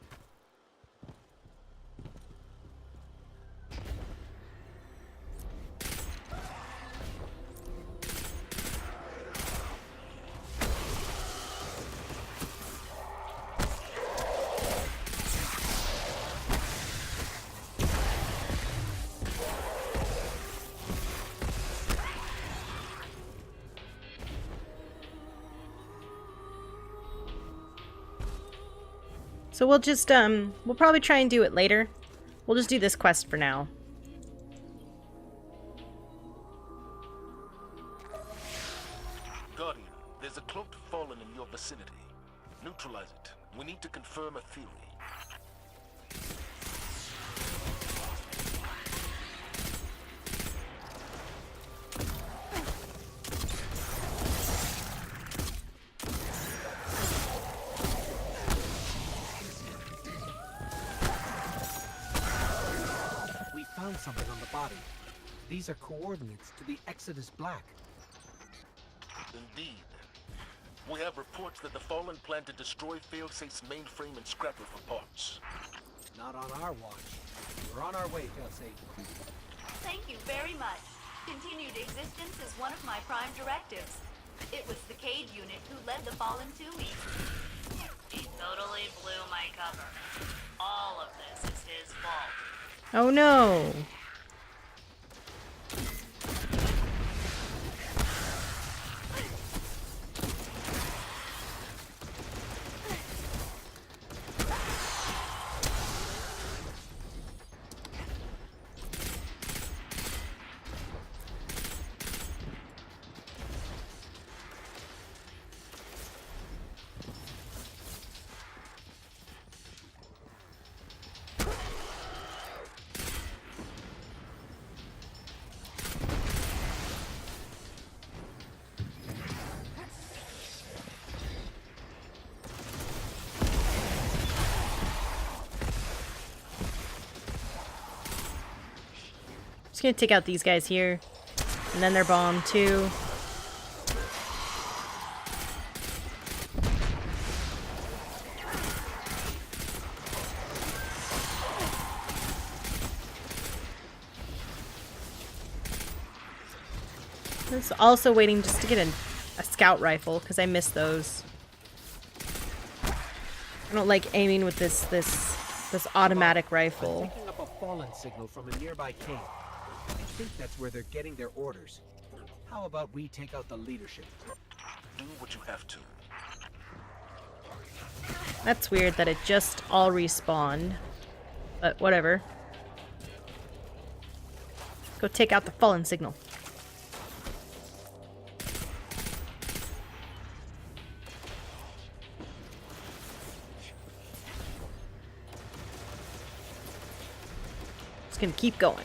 So we'll just, we'll probably try and do it later. We'll just do this quest for now. Guardian, there's a cloaked fallen in your vicinity. Neutralize it. We need to confirm a theory. Found something on the body. These are coordinates to the Exodus Black. Indeed. We have reports that the Fallen plan to destroy Failsafe's mainframe and scrap it for parts. Not on our watch. We're on our way, Failsafe. Thank you very much. Continued existence is one of my prime directives. It was the Cade unit who led the Fallen to me. He totally blew my cover. All of this is his fault. Oh no. Just gonna take out these guys here. And then they're bombed too. I was also waiting just to get a scout rifle because I missed those. I don't like aiming with this automatic rifle. I'm picking up a fallen signal from a nearby cave. I think that's where they're getting their orders. How about we take out the leadership? Do what you have to. That's weird that it just all respawned. But whatever. Go take out the fallen signal. Just gonna keep going.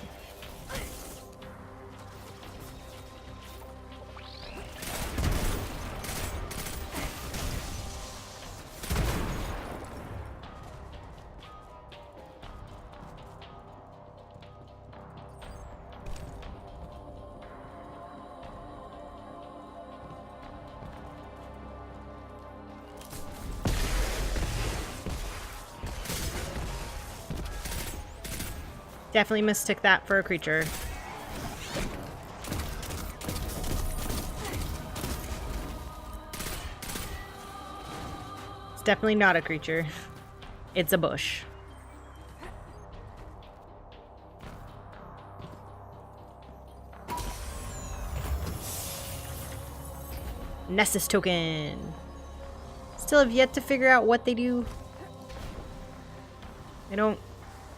Definitely mistook that for a creature. It's definitely not a creature. It's a bush. Nessus token. Still have yet to figure out what they do. I don't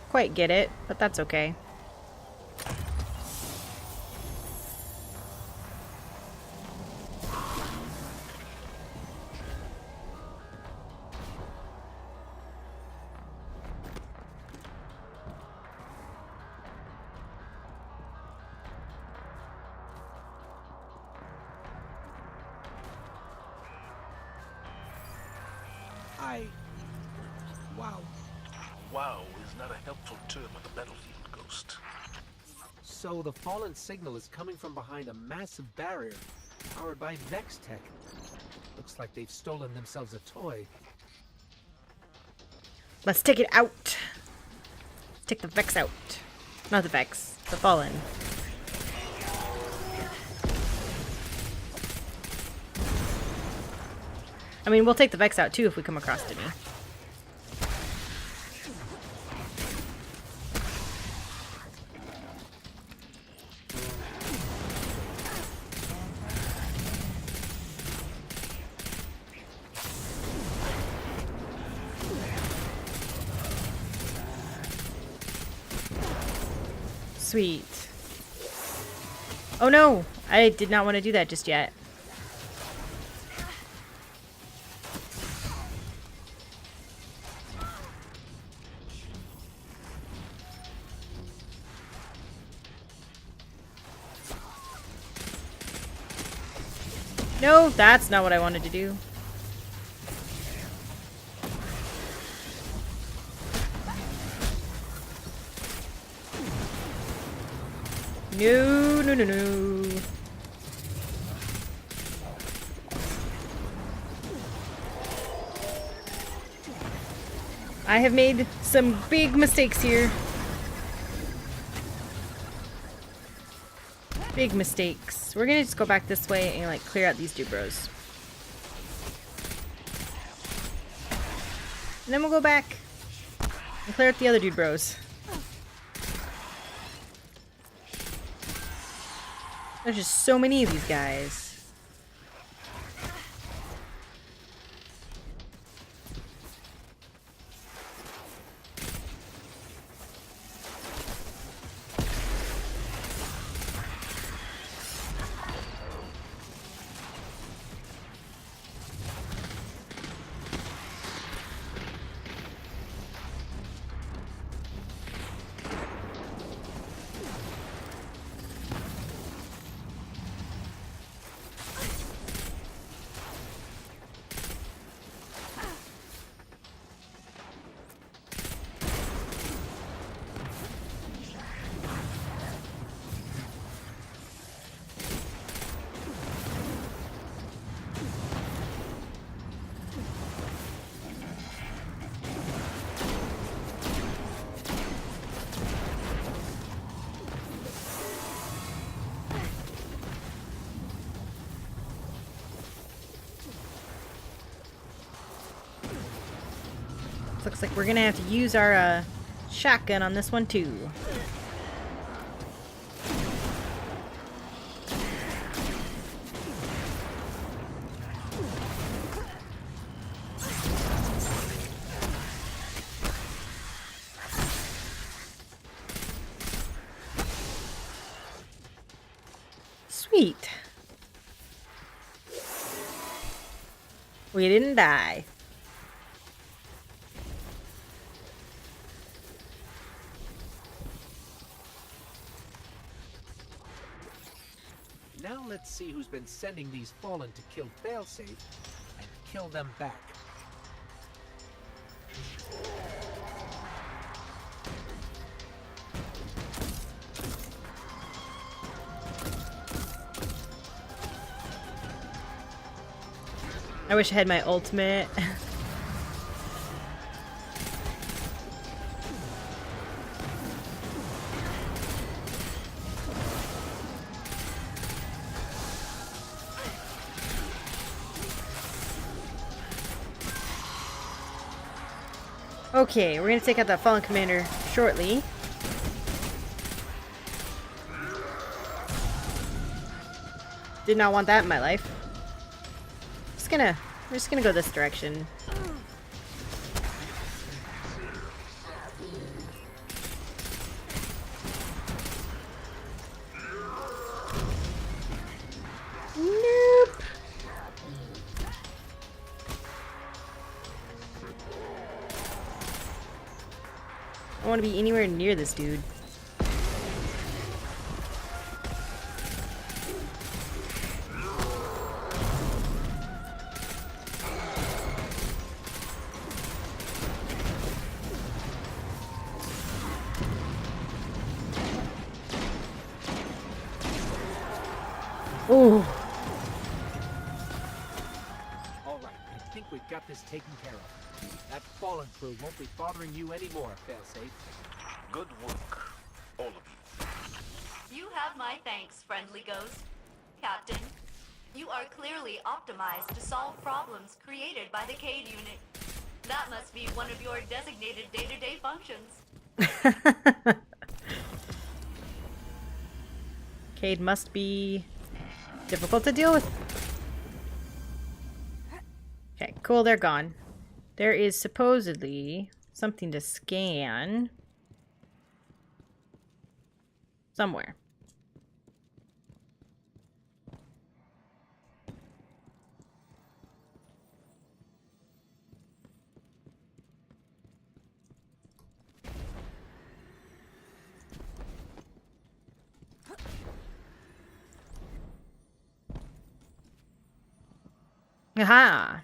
quite get it, but that's okay. Wow. Wow is not a helpful term on the battlefield, Ghost. So the fallen signal is coming from behind a massive barrier powered by Vex tech. Looks like they've stolen themselves a toy. Let's take it out. Take the Vex out. Not the Vex, the fallen. I mean, we'll take the Vex out too if we come across any. Sweet. Oh no! I did not want to do that just yet. No, that's not what I wanted to do. No, no, no, no. I have made some big mistakes here. Big mistakes. We're gonna just go back this way and like clear out these two bros. And then we'll go back and clear out the other dude bros. There's just so many of these guys. Looks like we're gonna have to use our shotgun on this one too. Sweet. We didn't die. Now let's see who's been sending these Fallen to kill Failsafe and kill them back. I wish I had my ultimate. Okay, we're gonna take out that fallen commander shortly. Did not want that in my life. We're just gonna go this direction. Nope. I don't want to be anywhere near this dude. Ooh. All right, I think we've got this taken care of. That Fallen crew won't be bothering you anymore, Failsafe. Good work, all of you. You have my thanks, friendly ghost. Captain, you are clearly optimized to solve problems created by the Cade unit. That must be one of your designated day-to-day functions. Cade must be difficult to deal with. Okay, cool, they're gone. There is supposedly something to scan somewhere. Aha!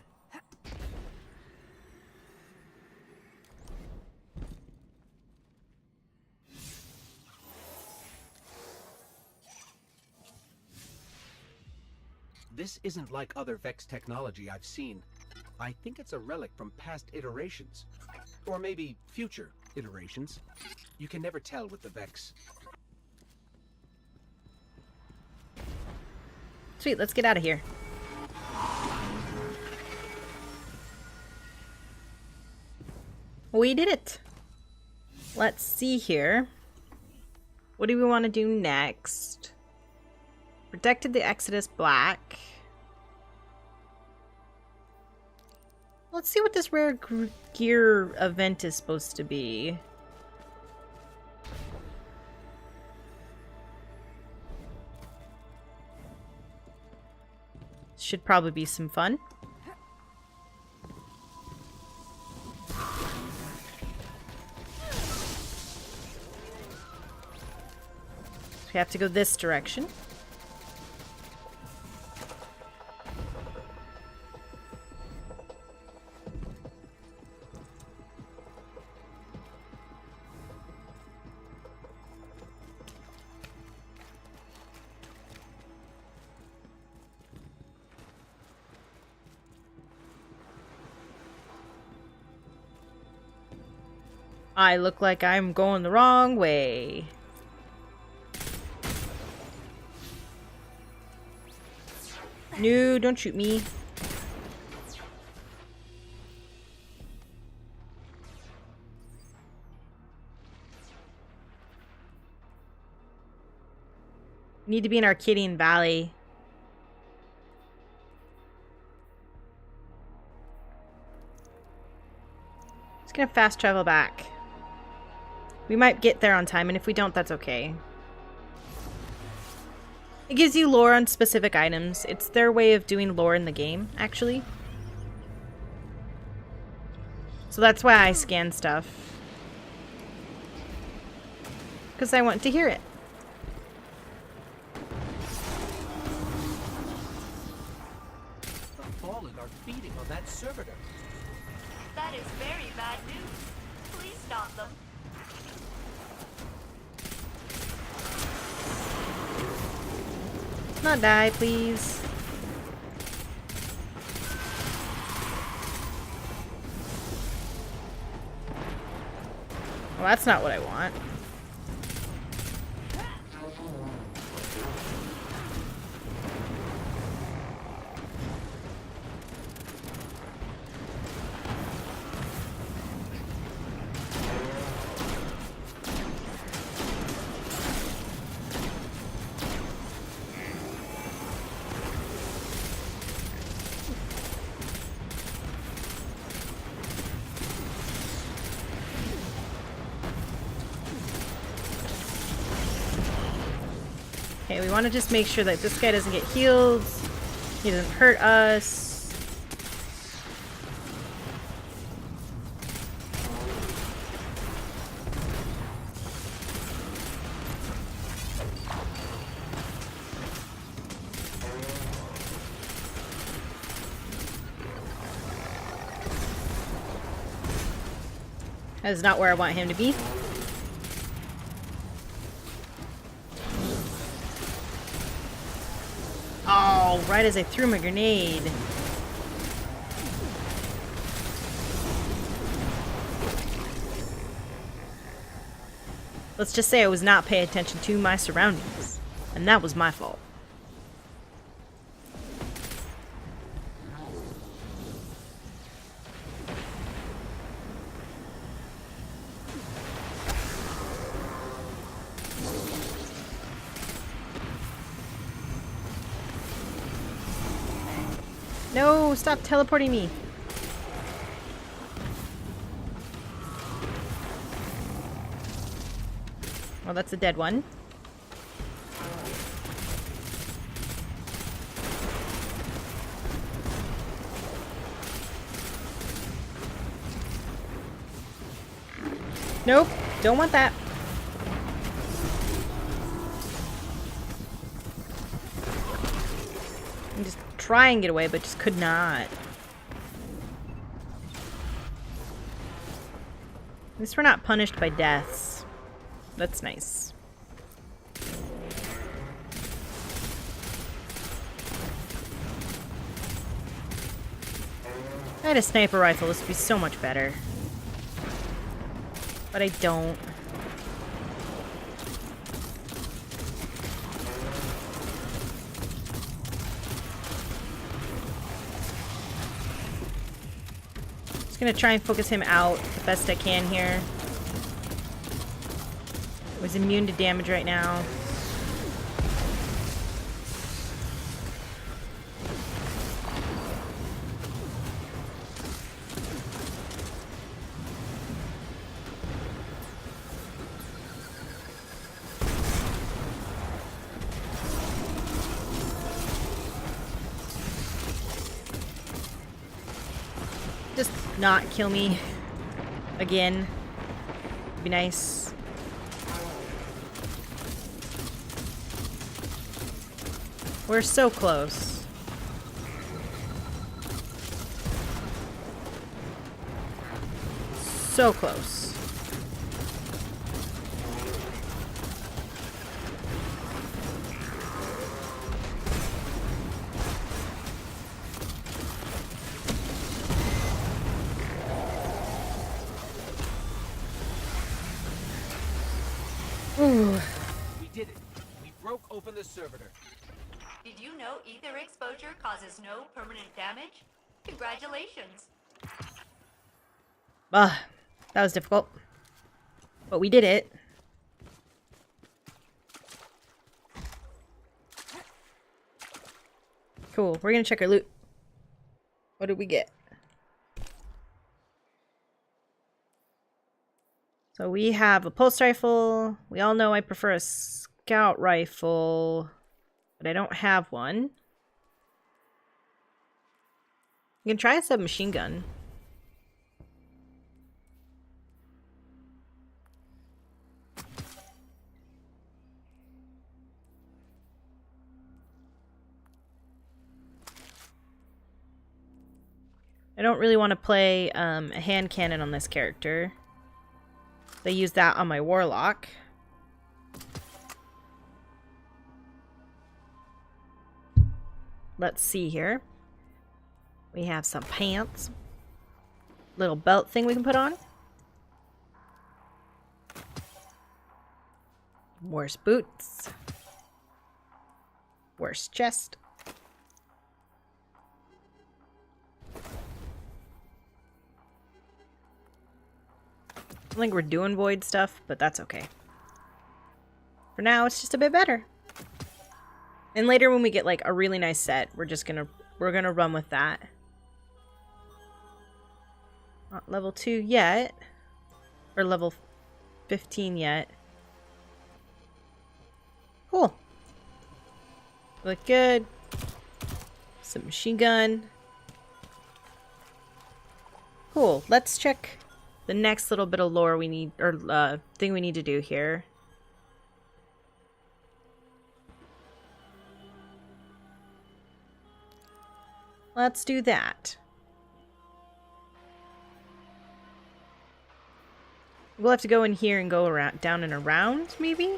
This isn't like other Vex technology I've seen. I think it's a relic from past iterations. Or maybe future iterations. You can never tell with the Vex. Sweet, let's get out of here. We did it. Let's see here. What do we want to do next? Protected the Exodus Black. Let's see what this rare gear event is supposed to be. Should probably be some fun. We have to go this direction. I look like I'm going the wrong way. No, don't shoot me. Need to be in Arcadian Valley. Just gonna fast travel back. We might get there on time, and if we don't, that's okay. It gives you lore on specific items. It's their way of doing lore in the game, actually. So that's why I scan stuff. Because I want to hear it. The Fallen are feeding on that servitor. That is very bad news. Please stop them. Not die, please. Well, that's not what I want. Okay, we want to just make sure that this guy doesn't get healed. He doesn't hurt us. That is not where I want him to be. Oh, right as I threw my grenade. Let's just say I was not paying attention to my surroundings, and that was my fault. No, stop teleporting me. Well, that's a dead one. Nope, don't want that. I'm just try and get away, but just could not. At least we're not punished by deaths. That's nice. I had a sniper rifle, this would be so much better. But I don't. Just gonna try and focus him out the best I can here. Was immune to damage right now. Just not kill me again. Be nice. We're so close. So close. Ooh. We did it. We broke open the servitor. Did you know ether exposure causes no permanent damage? Congratulations. That was difficult. But we did it. Cool. We're gonna check our loot. What did we get? So we have a pulse rifle. We all know I prefer a scout rifle, but I don't have one. You can try a submachine gun. I don't really want to play a hand cannon on this character. They use that on my warlock. Let's see here. We have some pants. Little belt thing we can put on. Worse boots. Worse chest. I think we're doing void stuff, but that's okay. For now, it's just a bit better. And later when we get like a really nice set, we're gonna run with that. Not level 2 yet. Or level 15 yet. Cool. Look good. Some machine gun. Cool. Let's check the next little bit of lore we need, or thing we need to do here. Let's do that. We'll have to go in here and go around, down and around, maybe?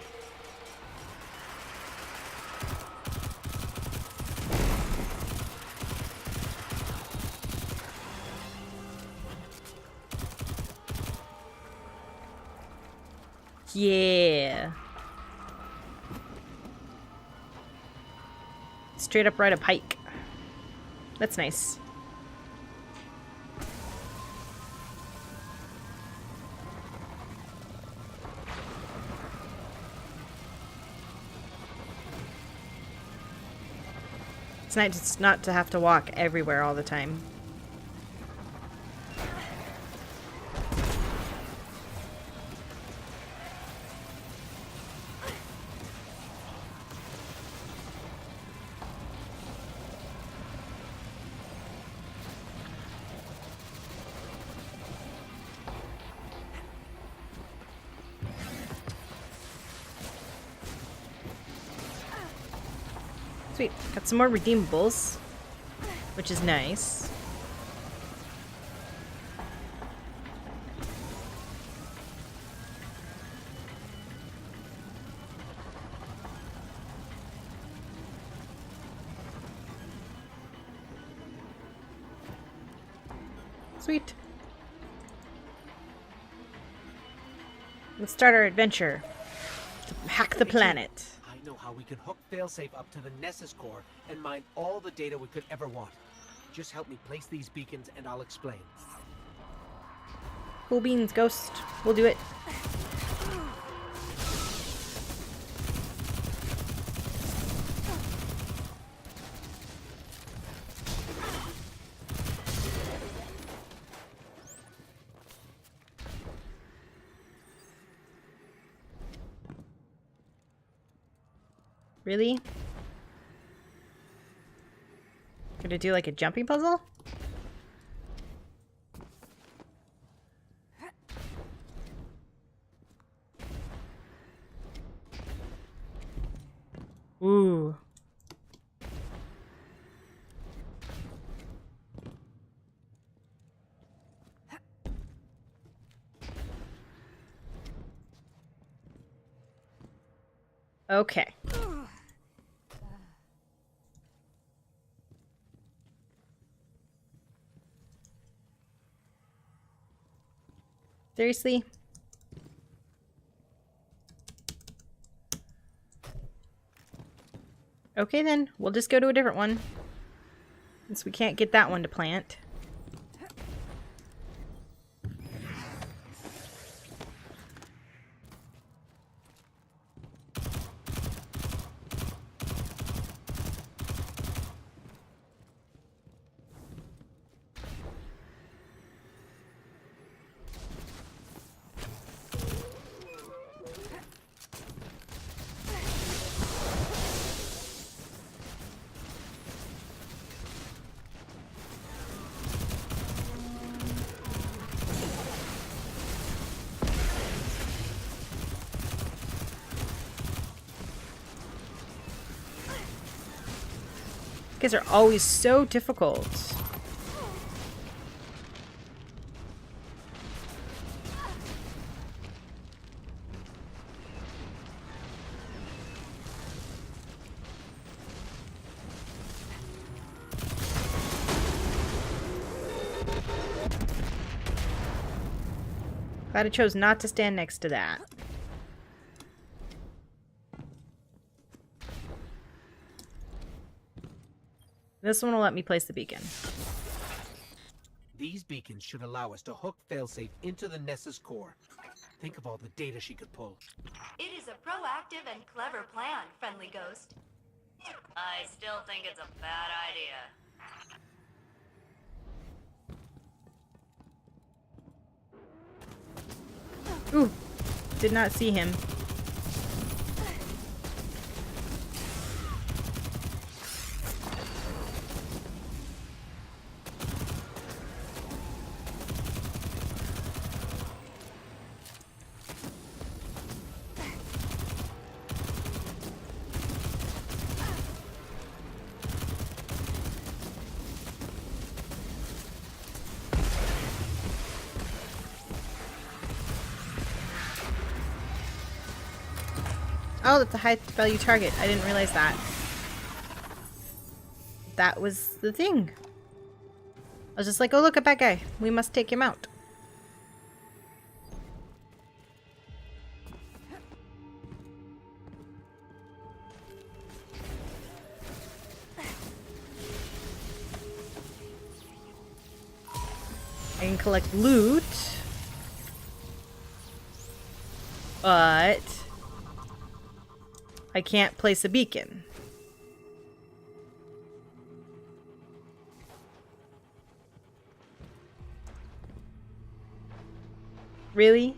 Yeah. Straight up ride a pike. That's nice. It's nice not to have to walk everywhere all the time. Sweet. Got some more redeemables, which is nice. Sweet. Let's start our adventure. To hack the planet. I know how we can hook failsafe up to the Nessus core and mine all the data we could ever want. Just help me place these beacons and I'll explain. Cool beans, Ghost. We'll do it. Really? Gonna do like a jumping puzzle? Ooh. Okay. Seriously? Okay then, we'll just go to a different one. Since we can't get that one to plant. You guys are always so difficult. Glad I chose not to stand next to that. This one will let me place the beacon. These beacons should allow us to hook failsafe into the Nessus core. Think of all the data she could pull. It is a proactive and clever plan, Friendly Ghost. I still think it's a bad idea. Ooh, did not see him. Oh, that's a high value target. I didn't realize that. That was the thing. I was just like, oh look, a bad guy. We must take him out. I can collect loot. But I can't place a beacon. Really?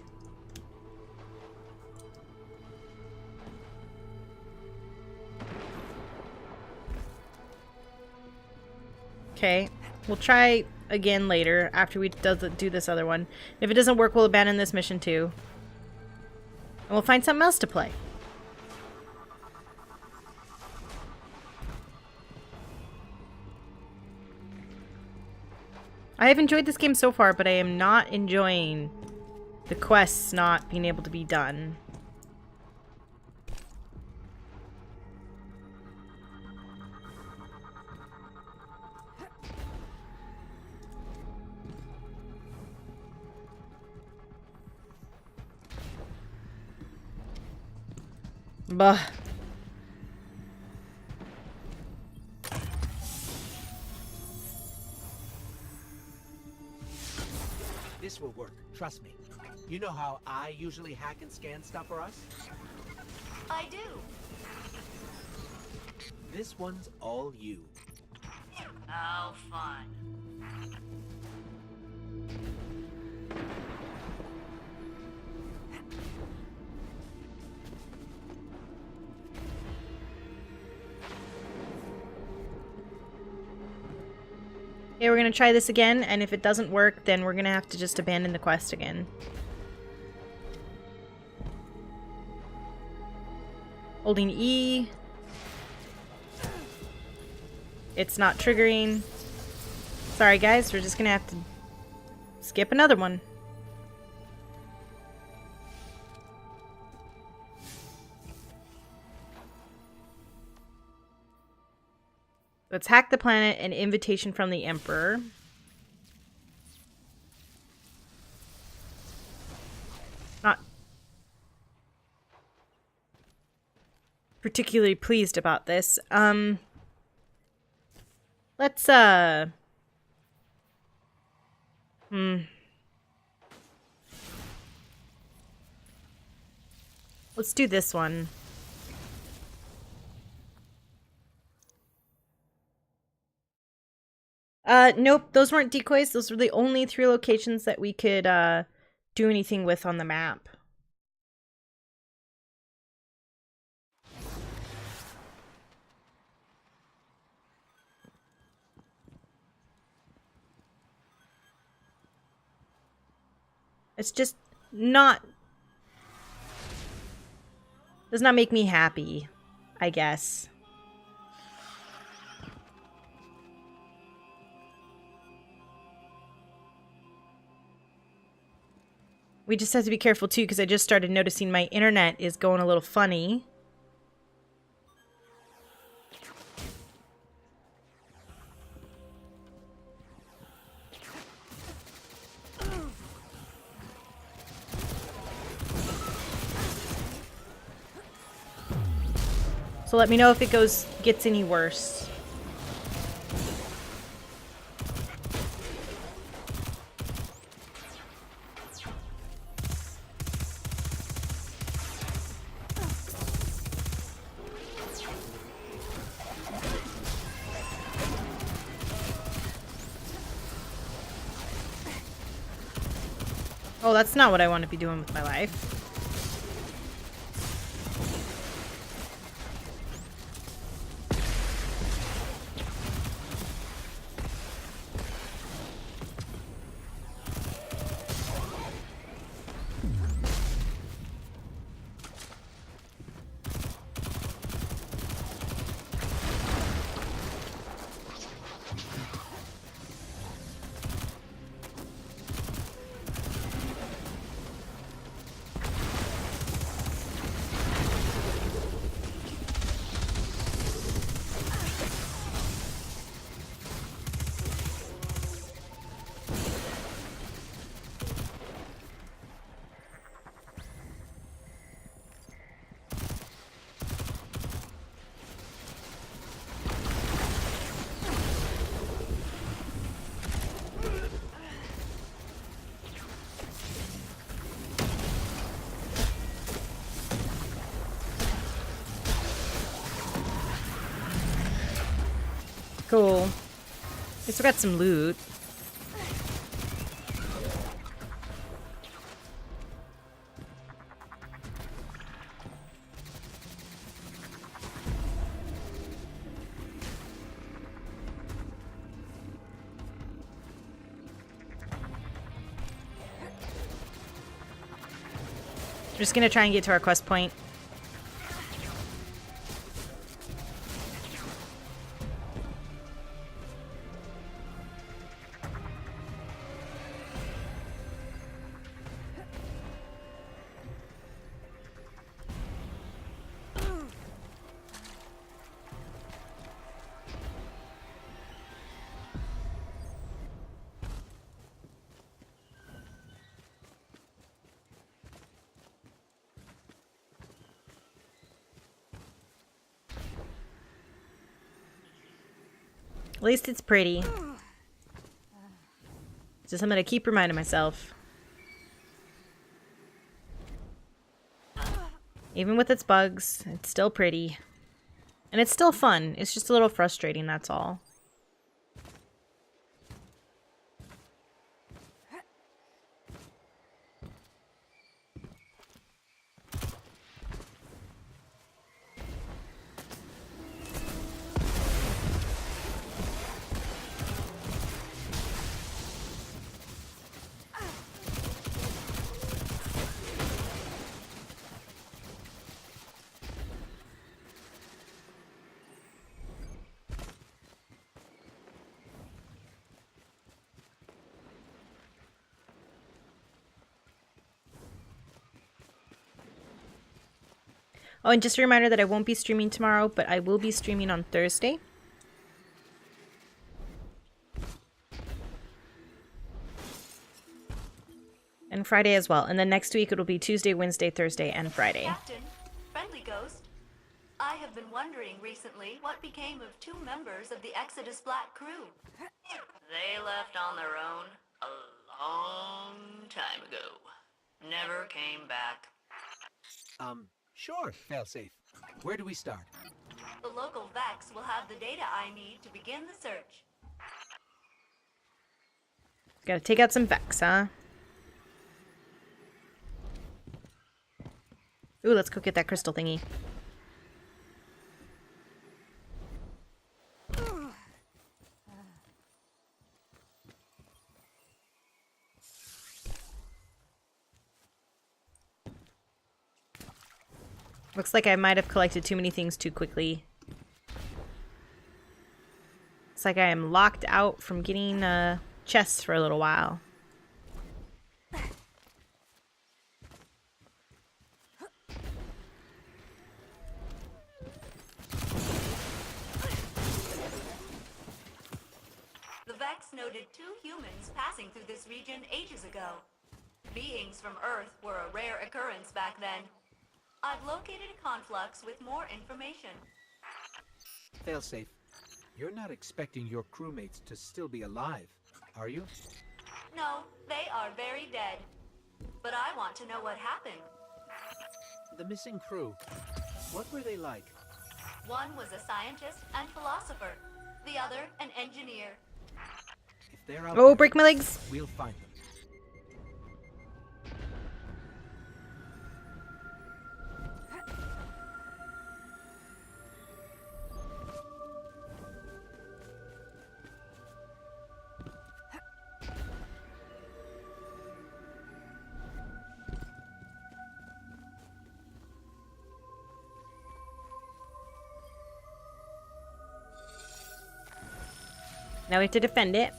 Okay, we'll try again later after we do this other one. If it doesn't work, we'll abandon this mission too. And we'll find something else to play. I have enjoyed this game so far, but I am not enjoying the quests not being able to be done. Bah. This will work, trust me. You know how I usually hack and scan stuff for us? I do. This one's all you. Oh, fun. Okay, we're gonna try this again, and if it doesn't work, then we're gonna have to just abandon the quest again. Holding E. It's not triggering. Sorry guys, we're just gonna have to skip another one. Let's hack the planet, an invitation from the Emperor. Not particularly pleased about this. Let's, Let's do this one. Nope, those weren't decoys. Those were the only 3 locations that we could, do anything with on the map. It's just not... does not make me happy, I guess. We just have to be careful too, because I just started noticing my internet is going a little funny. So let me know if it gets any worse. Oh, that's not what I want to be doing with my life. Cool. Guess we got some loot. We're just gonna try and get to our quest point. At least it's pretty. Just I'm gonna keep reminding myself. Even with its bugs, it's still pretty. And it's still fun. It's just a little frustrating, that's all. Oh, and just a reminder that I won't be streaming tomorrow, but I will be streaming on Thursday. And Friday as well. And then next week it'll be Tuesday, Wednesday, Thursday, and Friday. Captain, friendly ghost. I have been wondering recently what became of 2 members of the Exodus Black crew. They left on their own a long time ago. Never came back. Sure, failsafe. Where do we start? The local Vex will have the data I need to begin the search. Gotta take out some Vex, huh? Ooh, let's go get that crystal thingy. Looks like I might have collected too many things too quickly. It's like I am locked out from getting chests for a little while. The Vex noted 2 humans passing through this region ages ago. Beings from Earth were a rare occurrence back then. I've located a conflux with more information. Failsafe, you're not expecting your crewmates to still be alive, are you? No, they are very dead. But I want to know what happened. The missing crew, what were they like? One was a scientist and philosopher. The other, an engineer. If they're out Oh, there, break my legs! we'll find them. Now we have to defend it.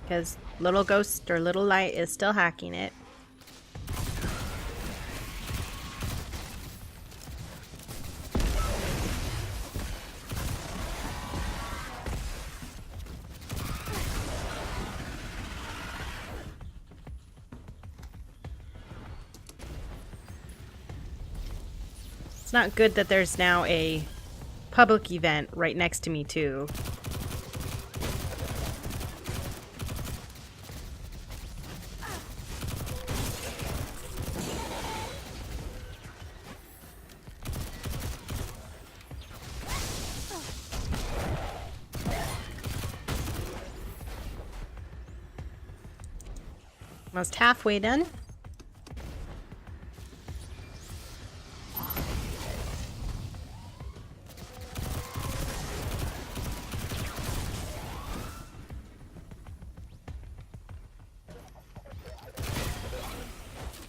Because little ghost or little light is still hacking it. It's not good that there's now a public event right next to me too. Almost halfway done.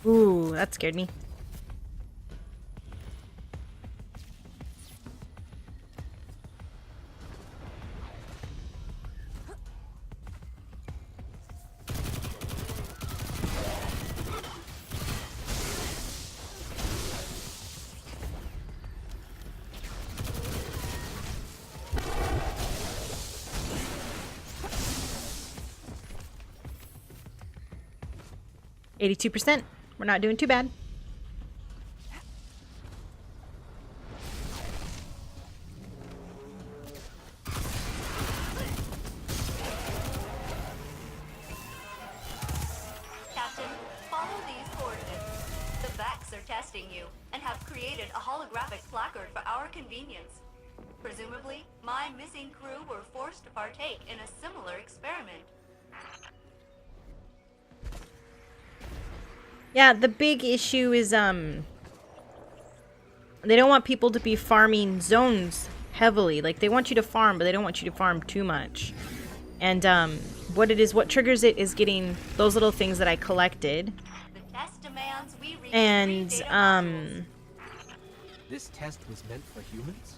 Ooh, that scared me. %. We're not doing too bad. Captain, follow these coordinates. The Vex are testing you, and have created a holographic placard for our convenience. Presumably, my missing crew were forced to partake in a similar experiment. Yeah, the big issue is, they don't want people to be farming zones heavily. Like, they want you to farm, but they don't want you to farm too much. And, what triggers it is getting those little things that I collected. The test demands we reach And, 3 data modules. This test was meant for humans?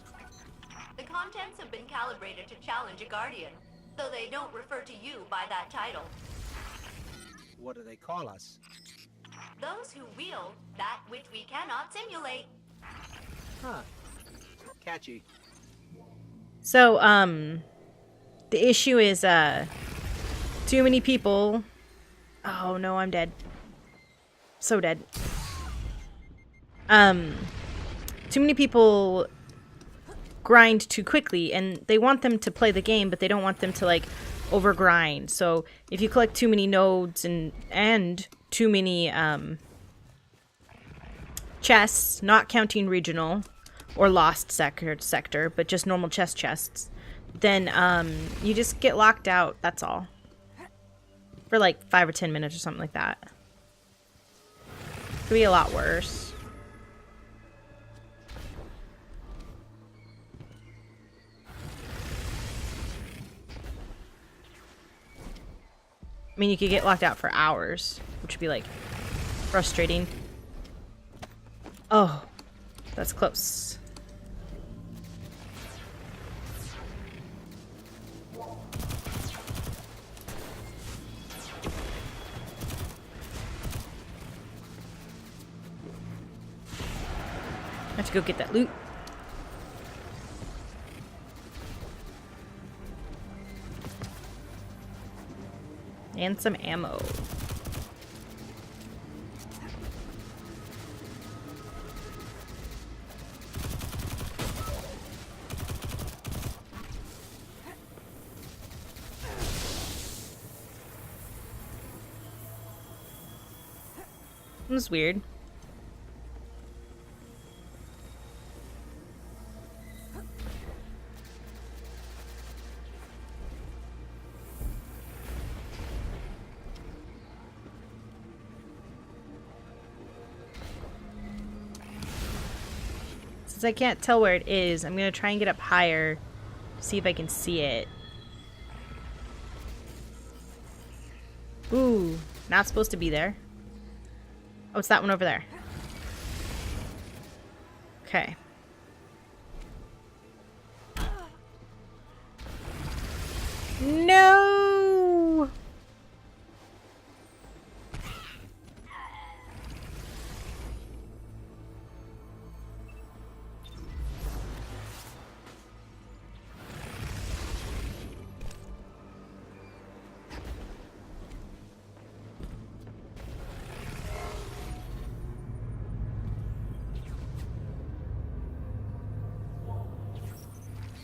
The contents have been calibrated to challenge a Guardian, though they don't refer to you by that title. What do they call us? Those who wield that which we cannot simulate. Huh. Catchy. So, the issue is, too many people... Oh, no, I'm dead. So dead. Too many people grind too quickly, and they want them to play the game, but they don't want them to, like, overgrind. So, if you collect too many nodes and too many, chests, not counting regional or lost sector, but just normal chests, then, you just get locked out, that's all. For, like, 5 or 10 minutes or something like that. Could be a lot worse. I mean, you could get locked out for hours, which would be, like, frustrating. Oh, that's close. I have to go get that loot. And some ammo. It was weird. Since I can't tell where it is, I'm gonna try and get up higher, see if I can see it. Ooh, not supposed to be there. Oh, it's that one over there. Okay. No!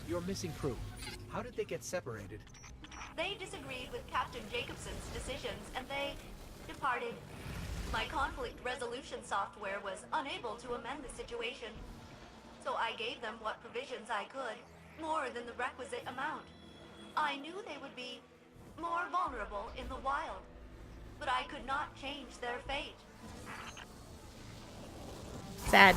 Your missing crew. How did they get separated? They disagreed with Captain Jacobson's decisions, and they departed. My conflict resolution software was unable to amend the situation, so I gave them what provisions I could, more than the requisite amount. I knew they would be more vulnerable in the wild, but I could not change their fate. Sad.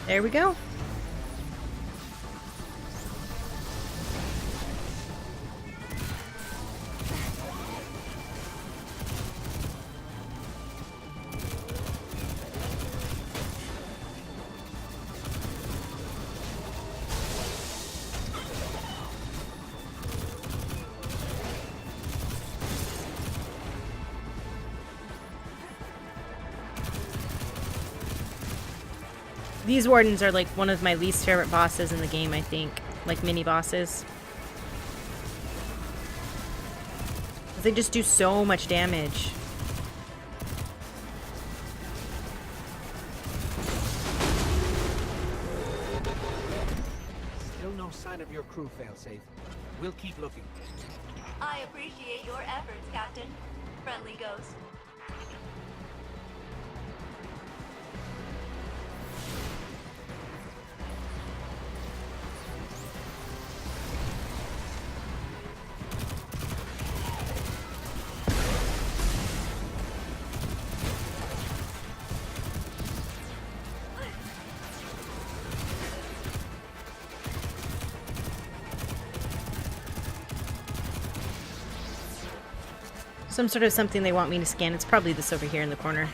There we go. These wardens are like one of my least favorite bosses in the game, I think. Like mini bosses. They just do so much damage. Still no sign of your crew, Failsafe. We'll keep looking. I appreciate your efforts, Captain. Friendly Ghost. Some sort of something they want me to scan. It's probably this over here in the corner.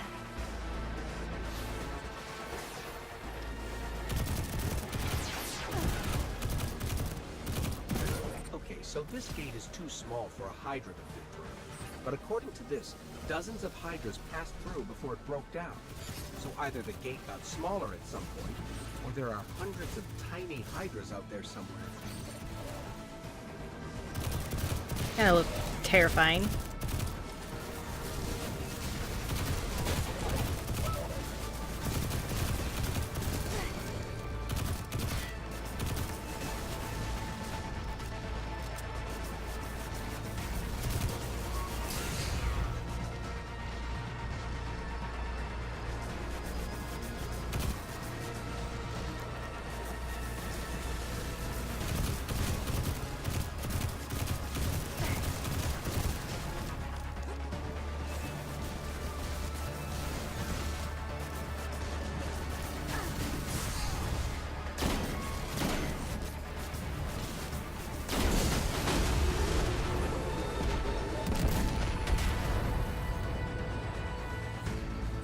Okay, so this gate is too small for a Hydra to fit through. But according to this, dozens of Hydras passed through before it broke down. So either the gate got smaller at some point, or there are hundreds of tiny Hydras out there somewhere. Kind of look terrifying.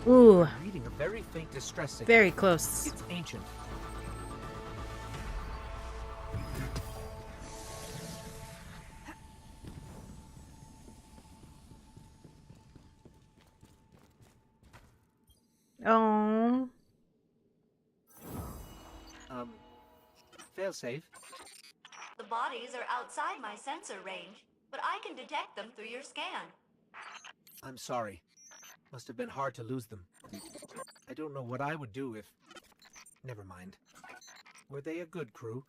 Ooh, Reading a very faint distress signal. very close. It's ancient. Oh, Failsafe. The bodies are outside my sensor range, but I can detect them through your scan. I'm sorry. Must have been hard to lose them. I don't know what I would do if... Never mind. Were they a good crew?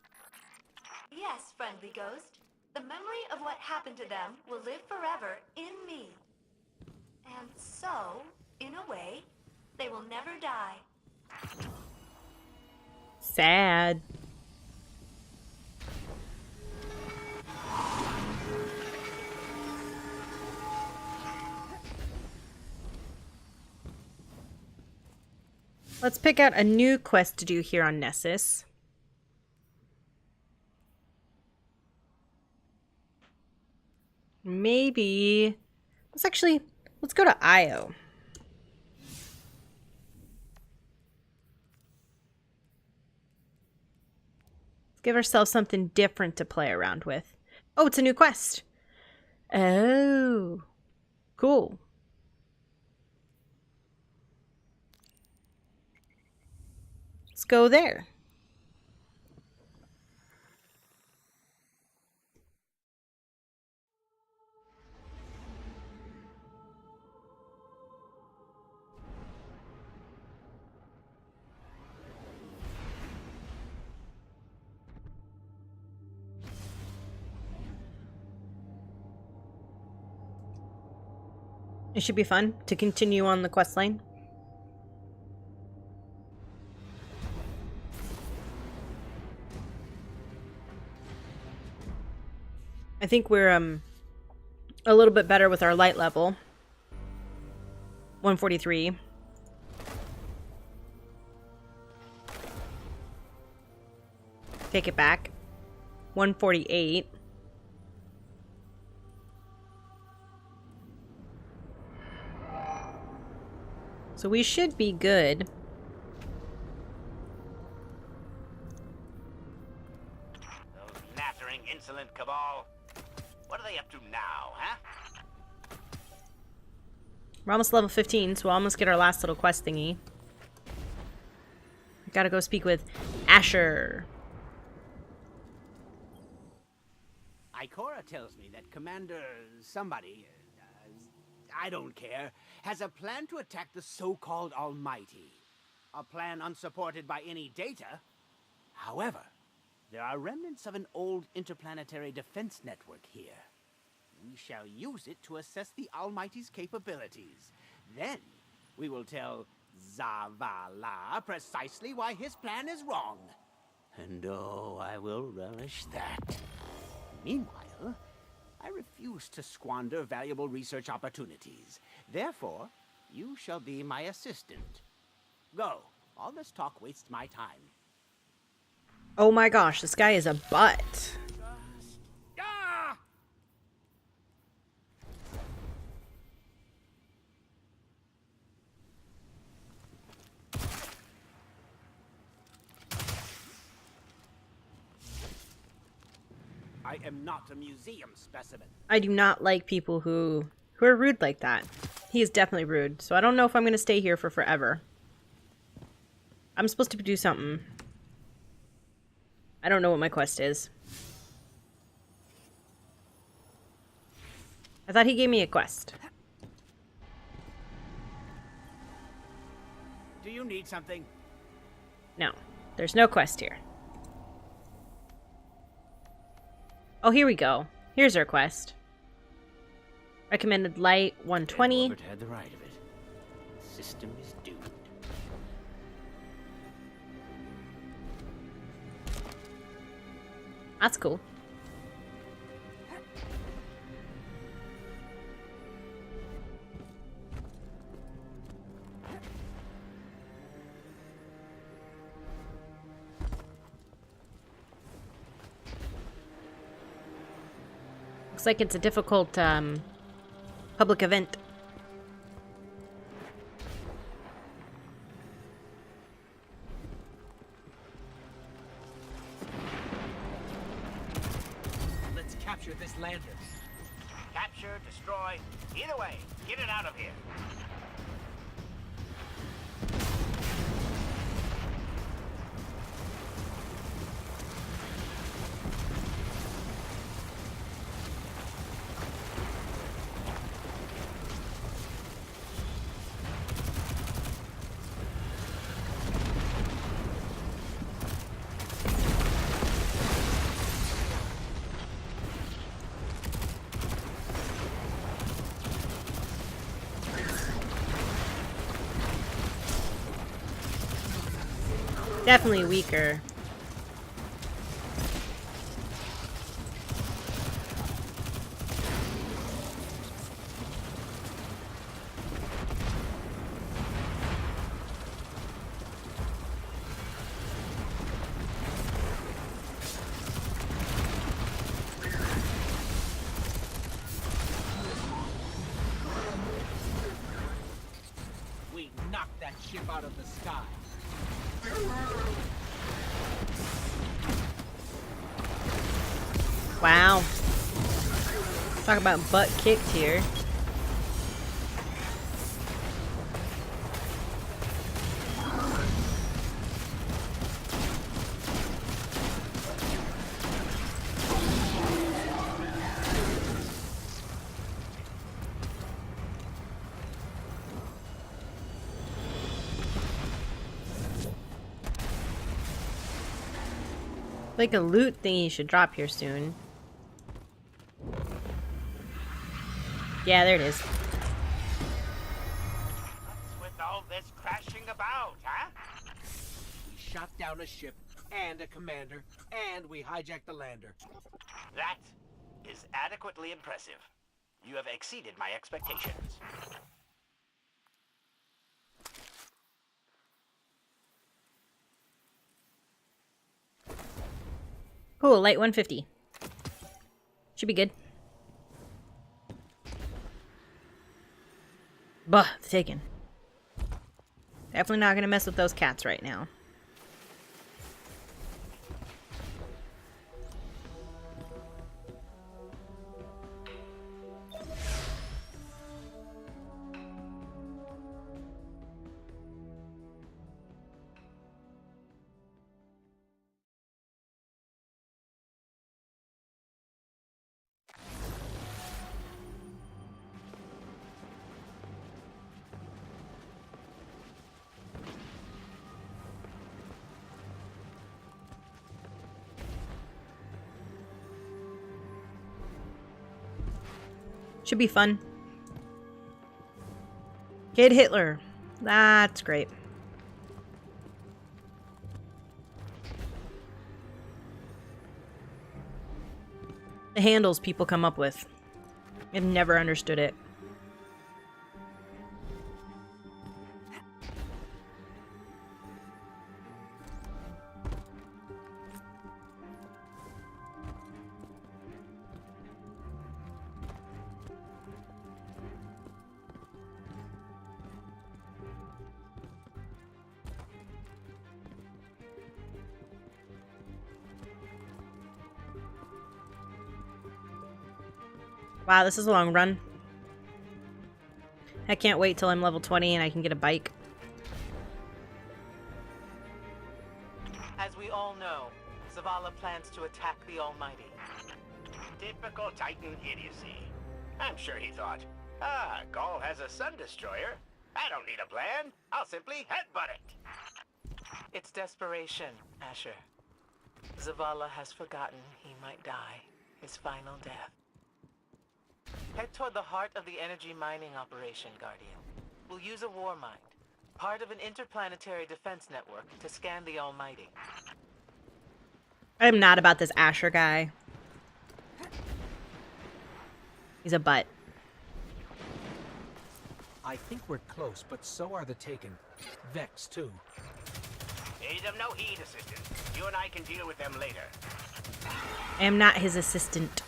Yes, Friendly Ghost. The memory of what happened to them will live forever in me. And so, in a way, they will never die. sad. Let's pick out a new quest to do here on Nessus. Maybe... let's go to Io. Let's give ourselves something different to play around with. Oh, it's a new quest. Oh, cool. Let's go there. It should be fun to continue on the quest line. I think we're a little bit better with our light level. 143. Take it back. 148. So we should be good. Those nattering, insolent cabal. What are they up to now, huh? We're almost level 15, so we'll almost get our last little quest thingy. Gotta go speak with Asher. Ikora tells me that Commander somebody, I don't care, has a plan to attack the so-called Almighty. A plan unsupported by any data. However, there are remnants of an old interplanetary defense network here. We shall use it to assess the Almighty's capabilities. Then, we will tell Zavala precisely why his plan is wrong. And oh, I will relish that. Meanwhile, I refuse to squander valuable research opportunities. Therefore, you shall be my assistant. Go. All this talk wastes my time. Oh my gosh, this guy is a butt. Ah! I am not a museum specimen. I do not like people who are rude like that. He is definitely rude, so I don't know if I'm going to stay here for forever. I'm supposed to do something. I don't know what my quest is. I thought he gave me a quest. Do you need something? No, there's no quest here. Oh, here we go. Here's our quest. Recommended light 120. Robert had the right of it. The system is doomed. That's cool. Looks like it's a difficult public event. Let's capture this lander. Capture, destroy, either way, get it out of here. Definitely weaker. We knocked that ship out of the sky. Wow. Talk about butt kicked here. Like a loot thingy should drop here soon. Yeah, there it is. What's with all this crashing about, huh? We shot down a ship and a commander, and we hijacked the lander. That is adequately impressive. You have exceeded my expectations. Cool, light 150. Should be good. Bah, taken. Definitely not gonna mess with those cats right now. Should be fun. Kid Hitler. That's great. The handles people come up with. I've never understood it. Wow, this is a long run. I can't wait till I'm level 20 and I can get a bike. As we all know, Zavala plans to attack the Almighty. Typical Titan idiocy. I'm sure he thought, ah, Gaul has a sun destroyer. I don't need a plan. I'll simply headbutt it. It's desperation, Asher. Zavala has forgotten he might die, his final death. Head toward the heart of the energy mining operation, Guardian. We'll use a war mind, part of an interplanetary defense network, to scan the Almighty. I'm not about this Asher guy. He's a butt. I think we're close, but so are the Taken. Vex, too. Pay them no heed, Assistant. You and I can deal with them later. I am not his assistant.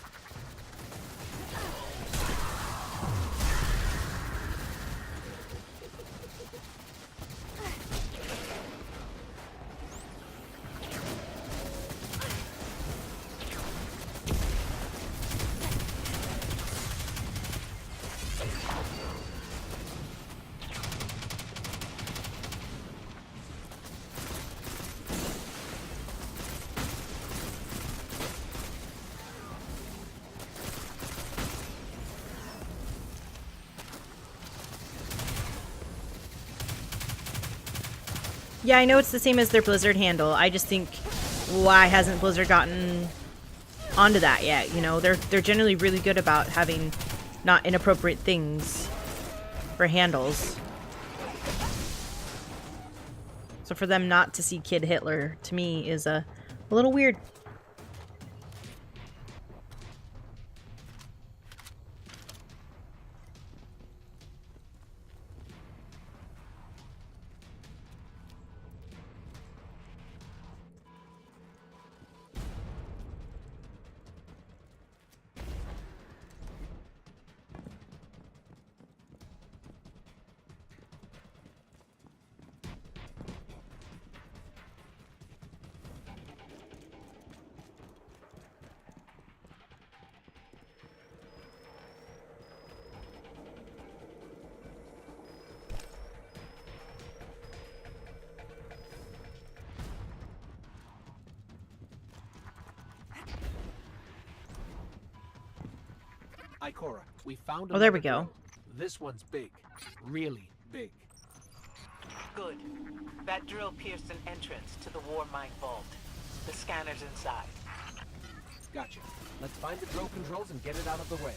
Yeah, I know it's the same as their Blizzard handle. I just think, why hasn't Blizzard gotten onto that yet? You know, they're generally really good about having not inappropriate things for handles. So for them not to see Kid Hitler, to me, is a little weird. Ikora, we found Oh, there we another go. drill. This one's big. Really big. Good. That drill pierced an entrance to the war mine vault. The scanner's inside. Gotcha. Let's find the drill controls and get it out of the way.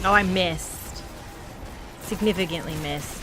Oh, I missed. Significantly missed.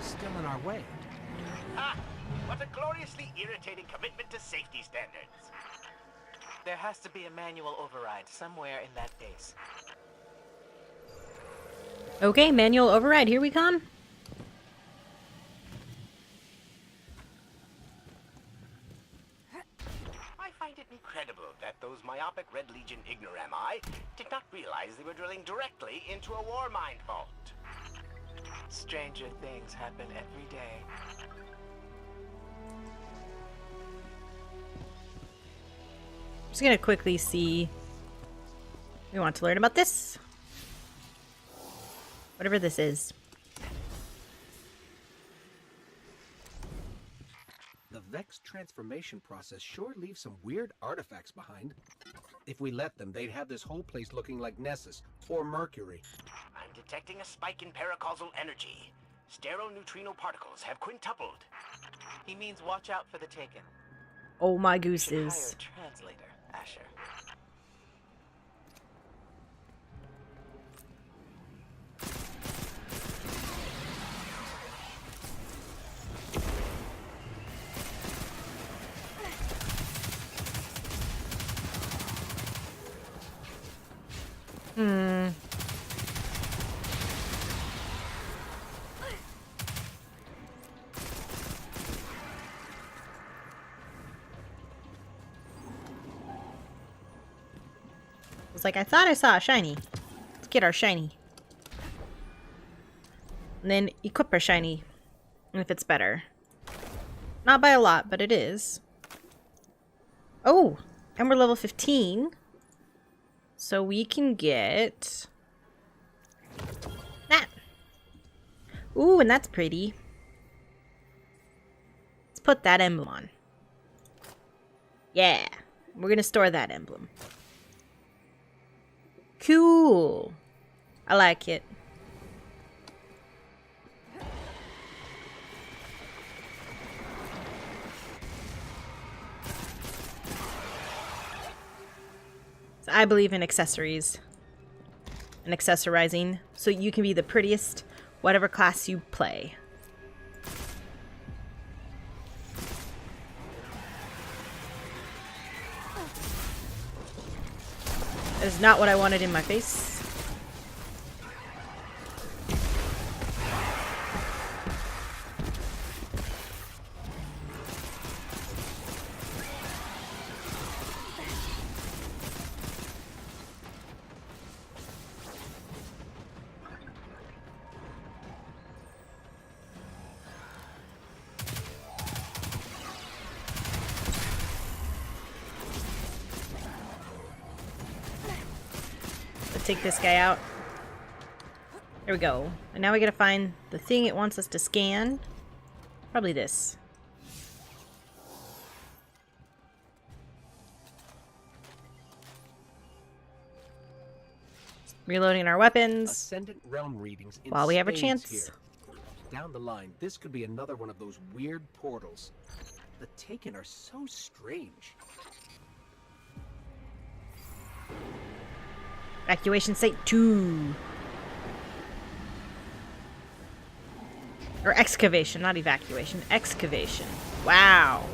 still in our way. Ah, what a gloriously irritating commitment to safety standards. There has to be a manual override somewhere in that base. Okay, manual override, here we come. I find it incredible that those myopic Red Legion ignorami did not realize they were drilling directly into a war mine vault. Stranger things happen every day. Just gonna quickly see. We want to learn about this. Whatever this is. The Vex transformation process sure leaves some weird artifacts behind. If we let them, they'd have this whole place looking like Nessus or Mercury. I'm detecting a spike in paracausal energy. Sterile neutrino particles have quintupled. He means watch out for the Taken. Oh my Should gooses. hire a translator, Asher. It's like, I thought I saw a shiny. Let's get our shiny. And then equip our shiny. If it's better. Not by a lot, but it is. Oh! And we're level 15. So we can get that. Ooh, and that's pretty. Let's put that emblem on. Yeah. We're gonna store that emblem. Cool. I like it. So I believe in accessories and accessorizing so you can be the prettiest whatever class you play. That is not what I wanted in my face. Take this guy out. There we go. And now we gotta find the thing it wants us to scan. Probably this. Reloading our weapons. Ascendant realm readings in while we have a spades chance. here. Down the line, this could be another one of those weird portals. The Taken are so strange. Evacuation Site 2. Or excavation, not evacuation. Excavation. Wow.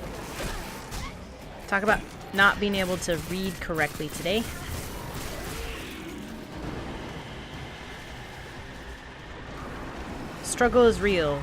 Talk about not being able to read correctly today. Struggle is real.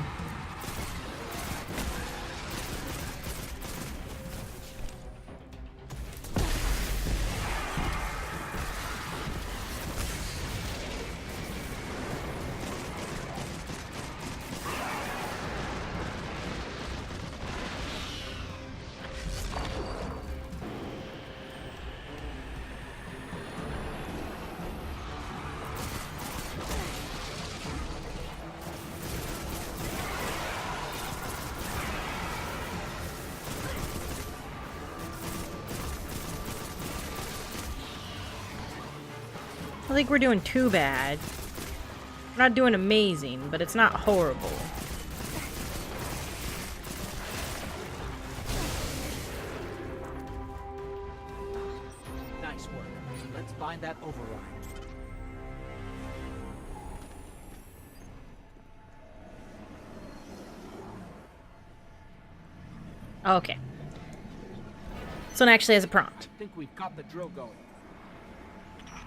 I don't think we're doing too bad. We're not doing amazing, but it's not horrible. Nice work. Let's find that override. Okay. This one actually has a prompt. I think we've got the drill going.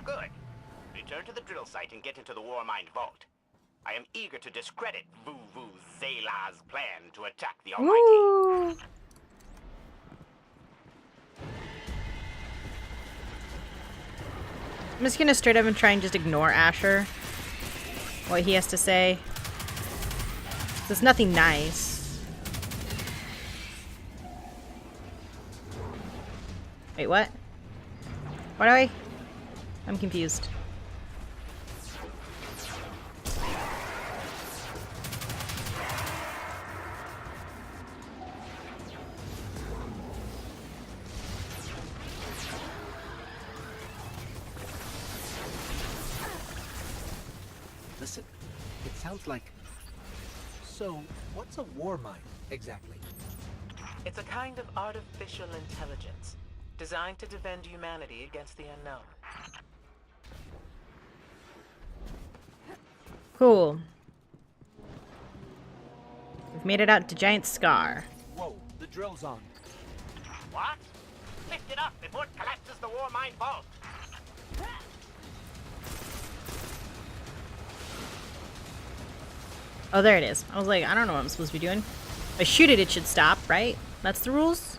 Good. Return to the drill site and get into the Warmind vault. I am eager to discredit Vuvu Zayla's plan to attack the Almighty. Ooh. I'm just gonna straight up and try and just ignore Asher. What he has to say. There's nothing nice. Wait, what? What do I? I'm confused. Listen, it sounds like... So, what's a war mine, exactly? It's a kind of artificial intelligence, designed to defend humanity against the unknown. Cool. We've made it out to Giant Scar. Whoa, the drill's on. What? Lift it up before it collapses the Warmind vault. Oh, there it is. I was like, I don't know what I'm supposed to be doing. If I shoot it, it should stop, right? That's the rules?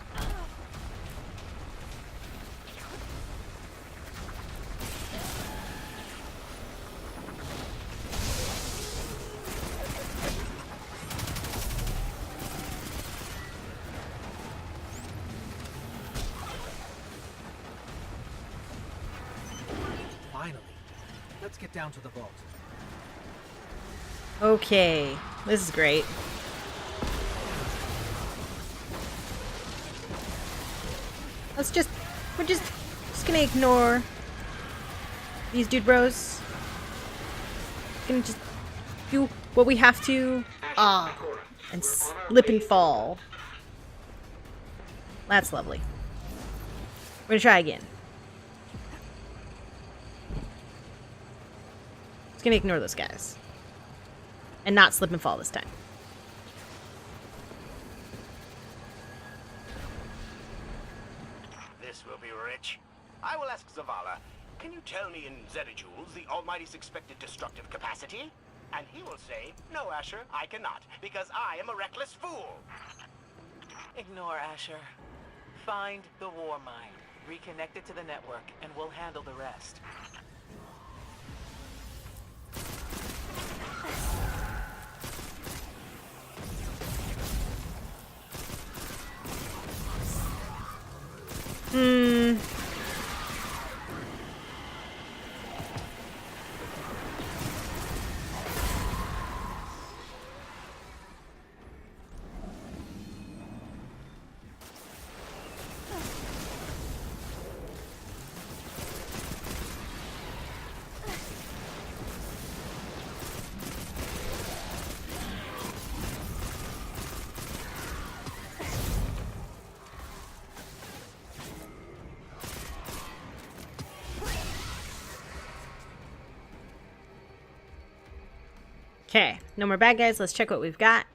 Finally. Let's get down to the vault. Okay. This is great. We're just gonna ignore these dude bros. Gonna just do what we have to. And slip and fall. That's lovely. We're gonna try again. Just gonna ignore those guys. And not slip and fall this time. This will be rich. I will ask Zavala, can you tell me in zettajoules the Almighty's expected destructive capacity? And he will say, no, Asher, I cannot, because I am a reckless fool. Ignore Asher. Find the war mine, reconnect it to the network, and we'll handle the rest. Okay, no more bad guys. Let's check what we've got.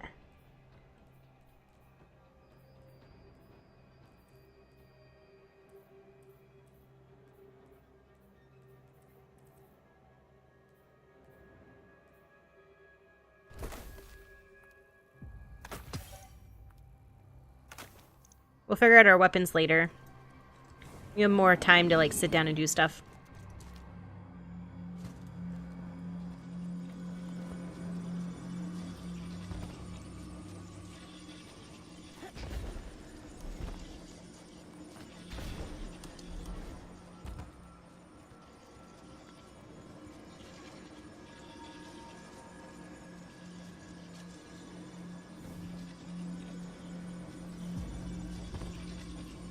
We'll figure out our weapons later. We have more time to like sit down and do stuff.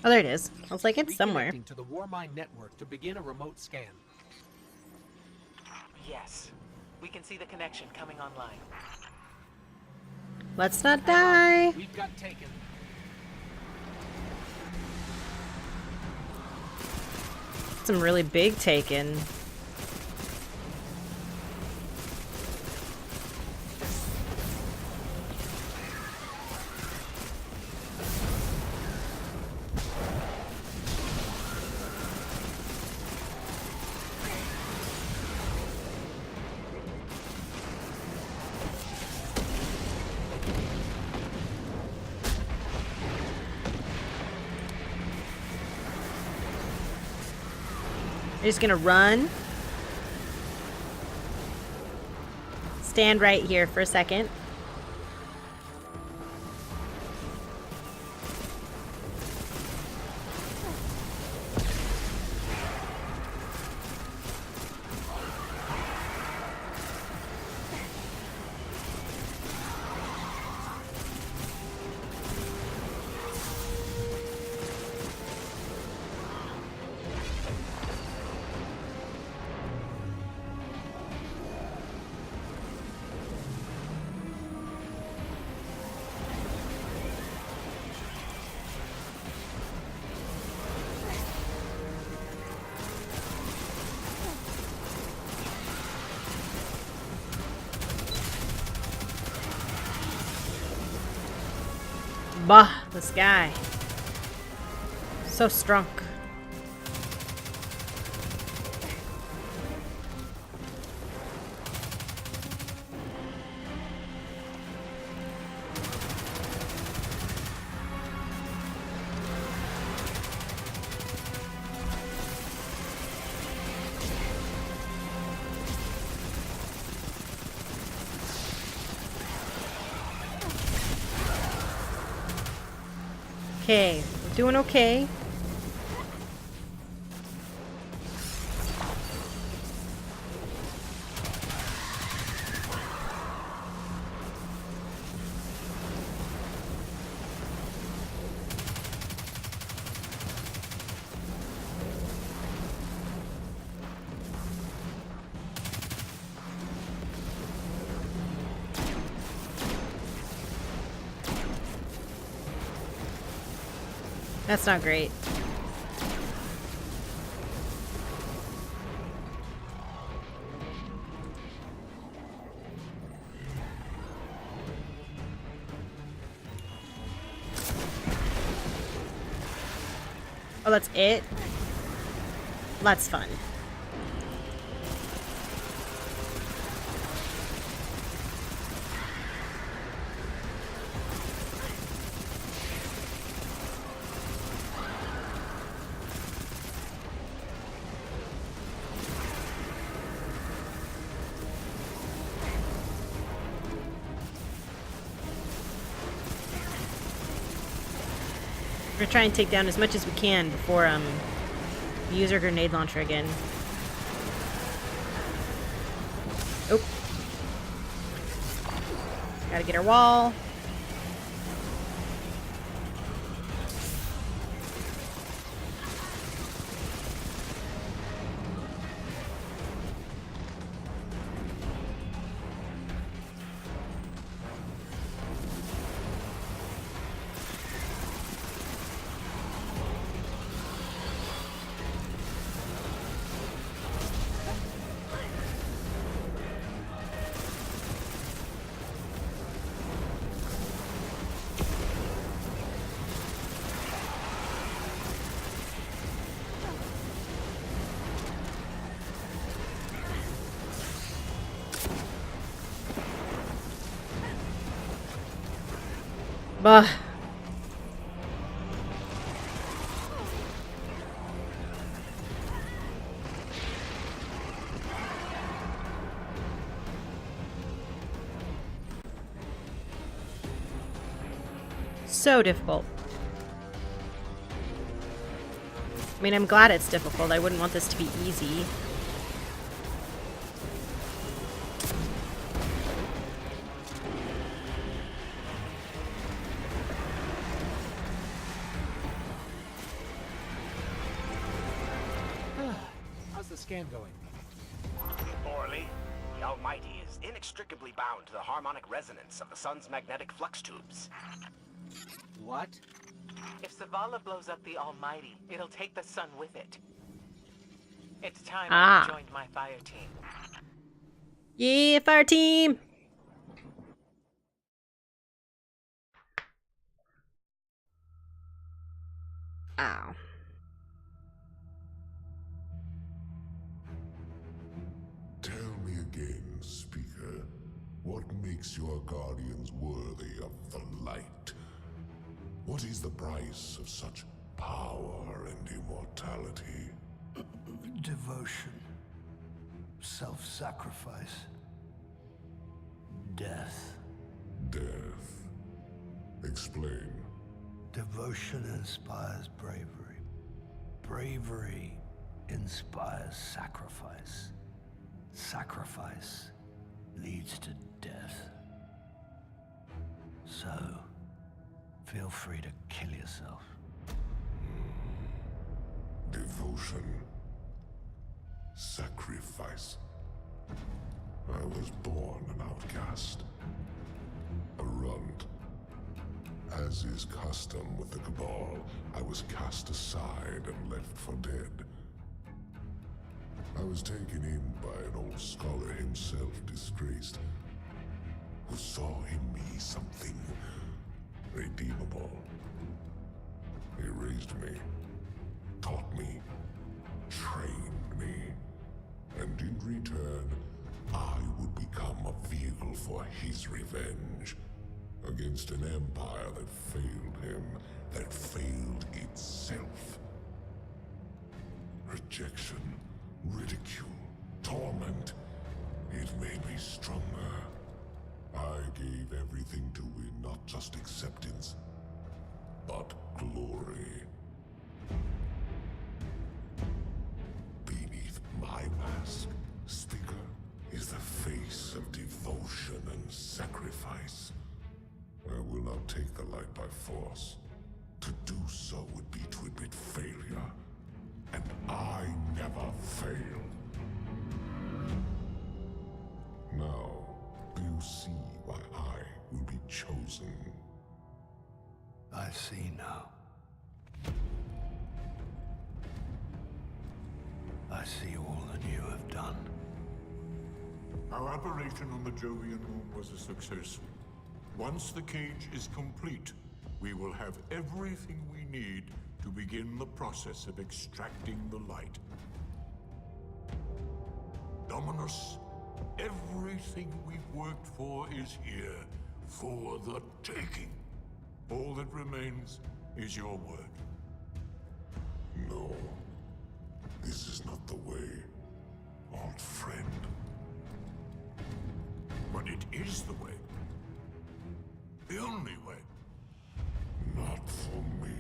Oh, there it is. I was like, it's somewhere. Reconnecting to the Warmind network to begin a remote scan. Yes. We can see the connection coming online. Let's not die. We've got taken. Some really big taken. You're just gonna run. Stand right here for a second. Bah, this guy. So strong. Okay, we're doing okay. That's not great. Oh, that's it? That's fun. We're gonna try and take down as much as we can before we use our grenade launcher again. Oh. Gotta get our wall. Bah. So difficult. I mean, I'm glad it's difficult. I wouldn't want this to be easy. How's the scan going? Poorly. The Almighty is inextricably bound to the harmonic resonance of the sun's magnetic flux tubes. What? If Zavala blows up the Almighty, it'll take the sun with it. It's time Ah. I joined my fire team. Yeah, fire team! Ow. Tell me again, Speaker, what makes your guardians worthy of the light? What is the price of such power and immortality? Devotion. Self-sacrifice. Death. Death. Explain. Devotion inspires bravery. Bravery inspires sacrifice. Sacrifice leads to death. So, feel free to kill yourself. Devotion. Sacrifice. I was born an outcast. A runt. As is custom with the Cabal, I was cast aside and left for dead. I was taken in by an old scholar himself, disgraced, who saw in me something redeemable. He raised me, taught me, trained me, and in return, I would become a vehicle for his revenge against an empire that failed him, that failed itself. Rejection, ridicule, torment. It made me stronger. I gave everything to win not just acceptance, but glory. Beneath my mask, Speaker, is the face of devotion and sacrifice. I will not take the light by force. To do so would be to admit failure. And I never fail. Now, do you see why I will be chosen? I see now. I see all that you have done. Our operation on the Jovian Moon was a success. Once the cage is complete, we will have everything we need to begin the process of extracting the light. Dominus, everything we've worked for is here, for the taking. All that remains is your word. No, this is not the way, old friend. But it is the way. The only way. Not for me.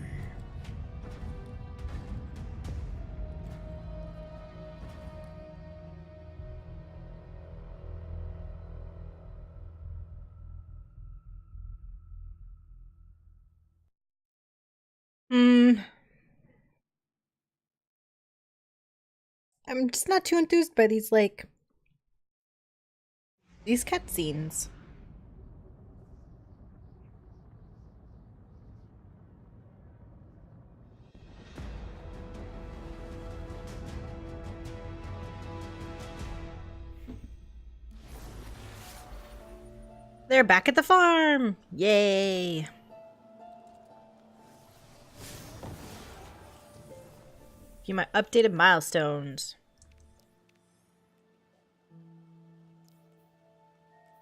I'm just not too enthused by these, like, these cutscenes. They're back at the farm! Yay! View my updated milestones.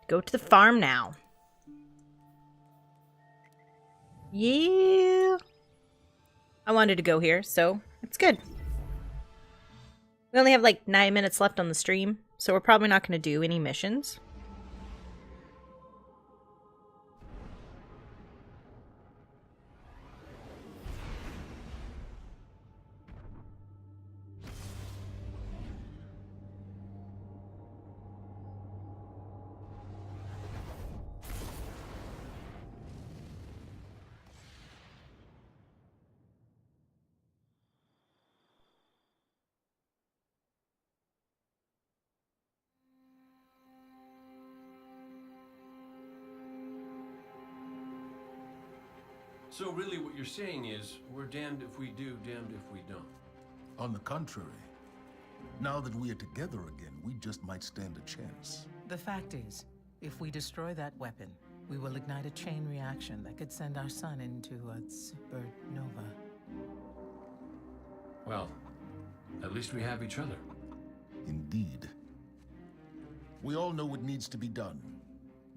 Go to the farm now. Yeah. I wanted to go here, so it's good. We only have like 9 minutes left on the stream, so we're probably not going to do any missions. So really what you're saying is, we're damned if we do, damned if we don't. On the contrary, now that we are together again, we just might stand a chance. The fact is, if we destroy that weapon, we will ignite a chain reaction that could send our sun into a supernova. Well, at least we have each other. Indeed. We all know what needs to be done.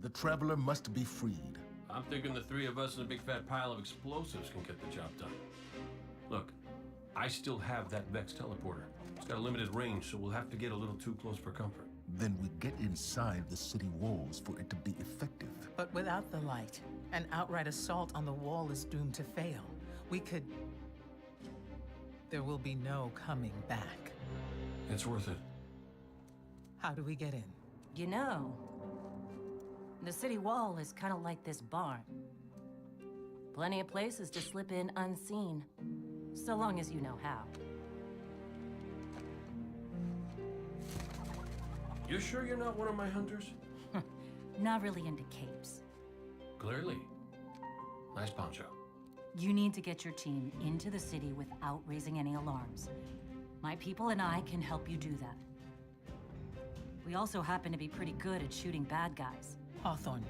The Traveler must be freed. I'm thinking the three of us and a big fat pile of explosives can get the job done. Look, I still have that Vex teleporter. It's got a limited range, so we'll have to get a little too close for comfort. Then we get inside the city walls for it to be effective. But without the light, an outright assault on the wall is doomed to fail. We could... There will be no coming back. It's worth it. How do we get in? You know, the city wall is kind of like this barn. Plenty of places to slip in unseen, so long as you know how. You sure you're not one of my hunters? Not really into capes. Clearly. Nice poncho. You need to get your team into the city without raising any alarms. My people and I can help you do that. We also happen to be pretty good at shooting bad guys. Hawthorne,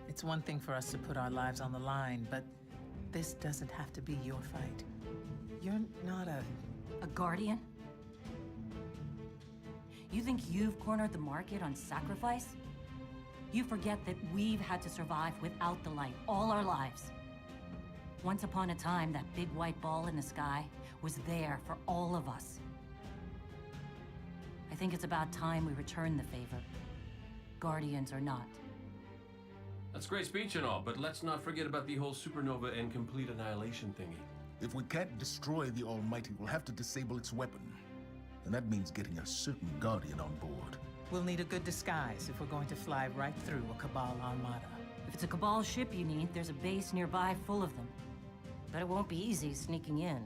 it's one thing for us to put our lives on the line, but this doesn't have to be your fight. You're not a guardian? You think you've cornered the market on sacrifice? You forget that we've had to survive without the light all our lives. Once upon a time, that big white ball in the sky was there for all of us. I think it's about time we return the favor, guardians or not. That's great speech and all, but let's not forget about the whole supernova and complete annihilation thingy. If we can't destroy the Almighty, we'll have to disable its weapon. And that means getting a certain Guardian on board. We'll need a good disguise if we're going to fly right through a Cabal armada. If it's a Cabal ship you need, there's a base nearby full of them. But it won't be easy sneaking in.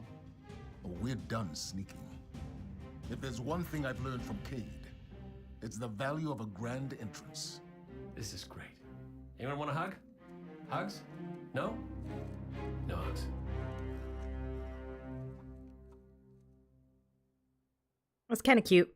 Oh, we're done sneaking. If there's one thing I've learned from Cade, it's the value of a grand entrance. This is great. Anyone want a hug? Hugs? No? No hugs. That's kind of cute.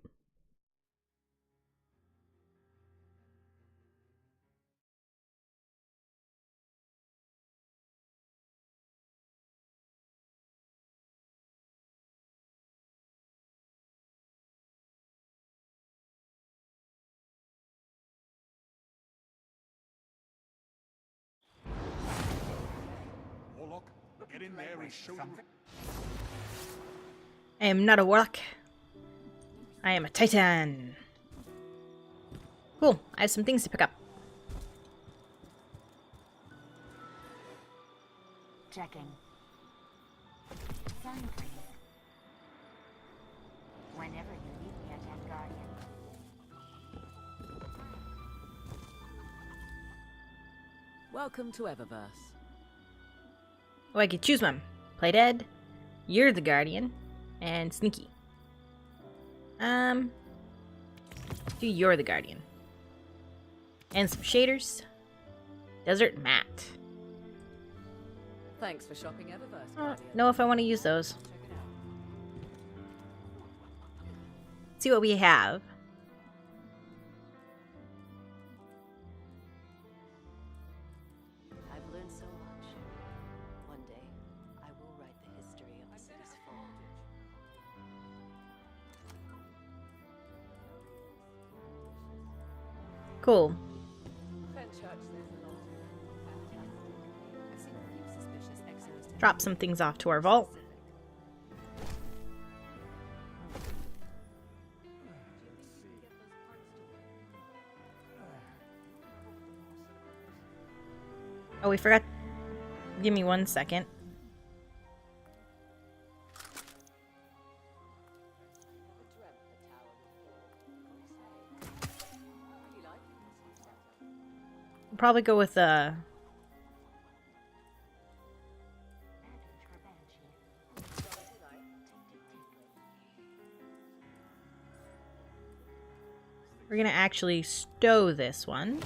Warlock, get in there and show them. I am not a warlock. I am a titan. Cool. I have some things to pick up. Checking. Sun, please. Whenever you need me again, Guardian. Welcome to Eververse. Oh, I could choose one. Play dead. You're the Guardian. And Sneaky. Do You're the Guardian. And some shaders. Desert Mat. Thanks for shopping Eververse, I don't Guardian. know if I want to use those. Let's see what we have. I've learned so much. One day, I will write the history of the city's fall. Cool. Drop some things off to our vault. Oh, we forgot. Give me 1 second. I'll probably go with we're gonna actually stow this one.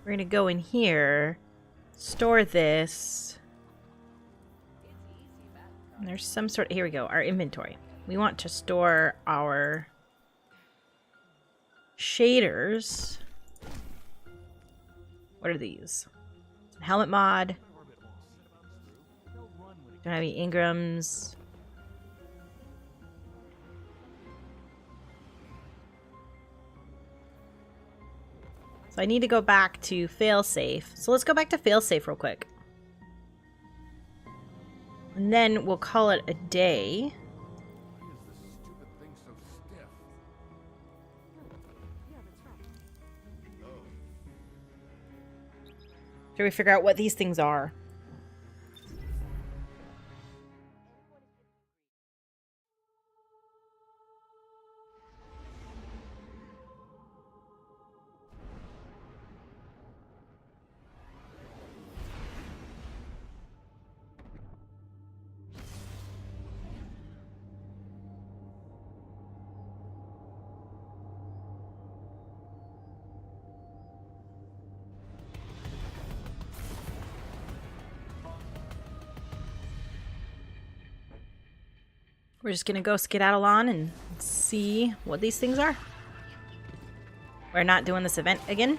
We're gonna go in here, store this. And there's some sort. Here we go. Our inventory. We want to store our shaders. What are these? Helmet mod. Don't have any Ingrams. So I need to go back to failsafe. So let's go back to failsafe real quick. And then we'll call it a day. Should we figure out what these things are? We're just gonna go skedaddle on and see what these things are. We're not doing this event again.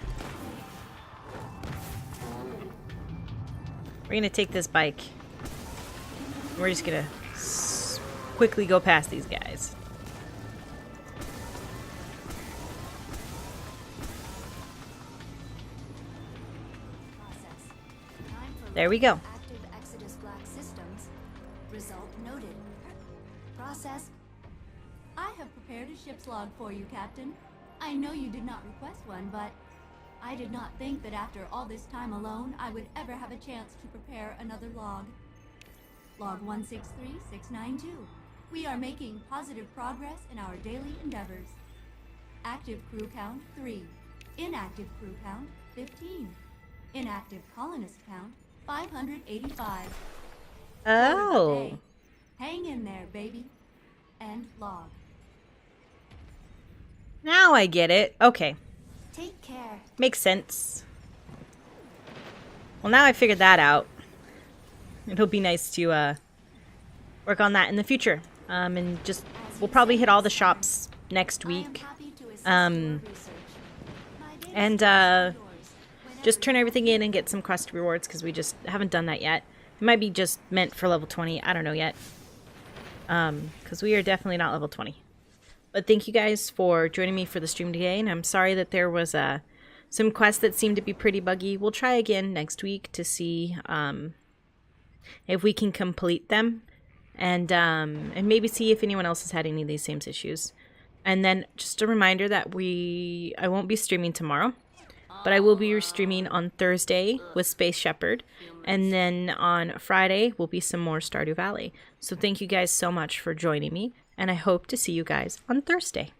We're gonna take this bike. We're just gonna quickly go past these guys. There we go. Active Exodus Black Systems. Result noted. Process. I have prepared a ship's log for you, Captain. I know you did not request one, but I did not think that after all this time alone, I would ever have a chance to prepare another log. Log 163692. We are making positive progress in our daily endeavors. Active crew count 3. Inactive crew count 15. Inactive colonist count 585. Oh. Hang in there, baby. End log. Now I get it. Okay. Take care. Makes sense. Well, now I figured that out. It'll be nice to work on that in the future. And just, we'll probably hit all the shops next week. Just turn everything in and get some quest rewards, because we just haven't done that yet. It might be just meant for level 20. I don't know yet. Because we are definitely not level 20. But thank you guys for joining me for the stream today. And I'm sorry that there was some quests that seemed to be pretty buggy. We'll try again next week to see if we can complete them. And maybe see if anyone else has had any of these same issues. And then just a reminder that I won't be streaming tomorrow. But I will be streaming on Thursday with Space Shepherd. And then on Friday will be some more Stardew Valley. So thank you guys so much for joining me. And I hope to see you guys on Thursday.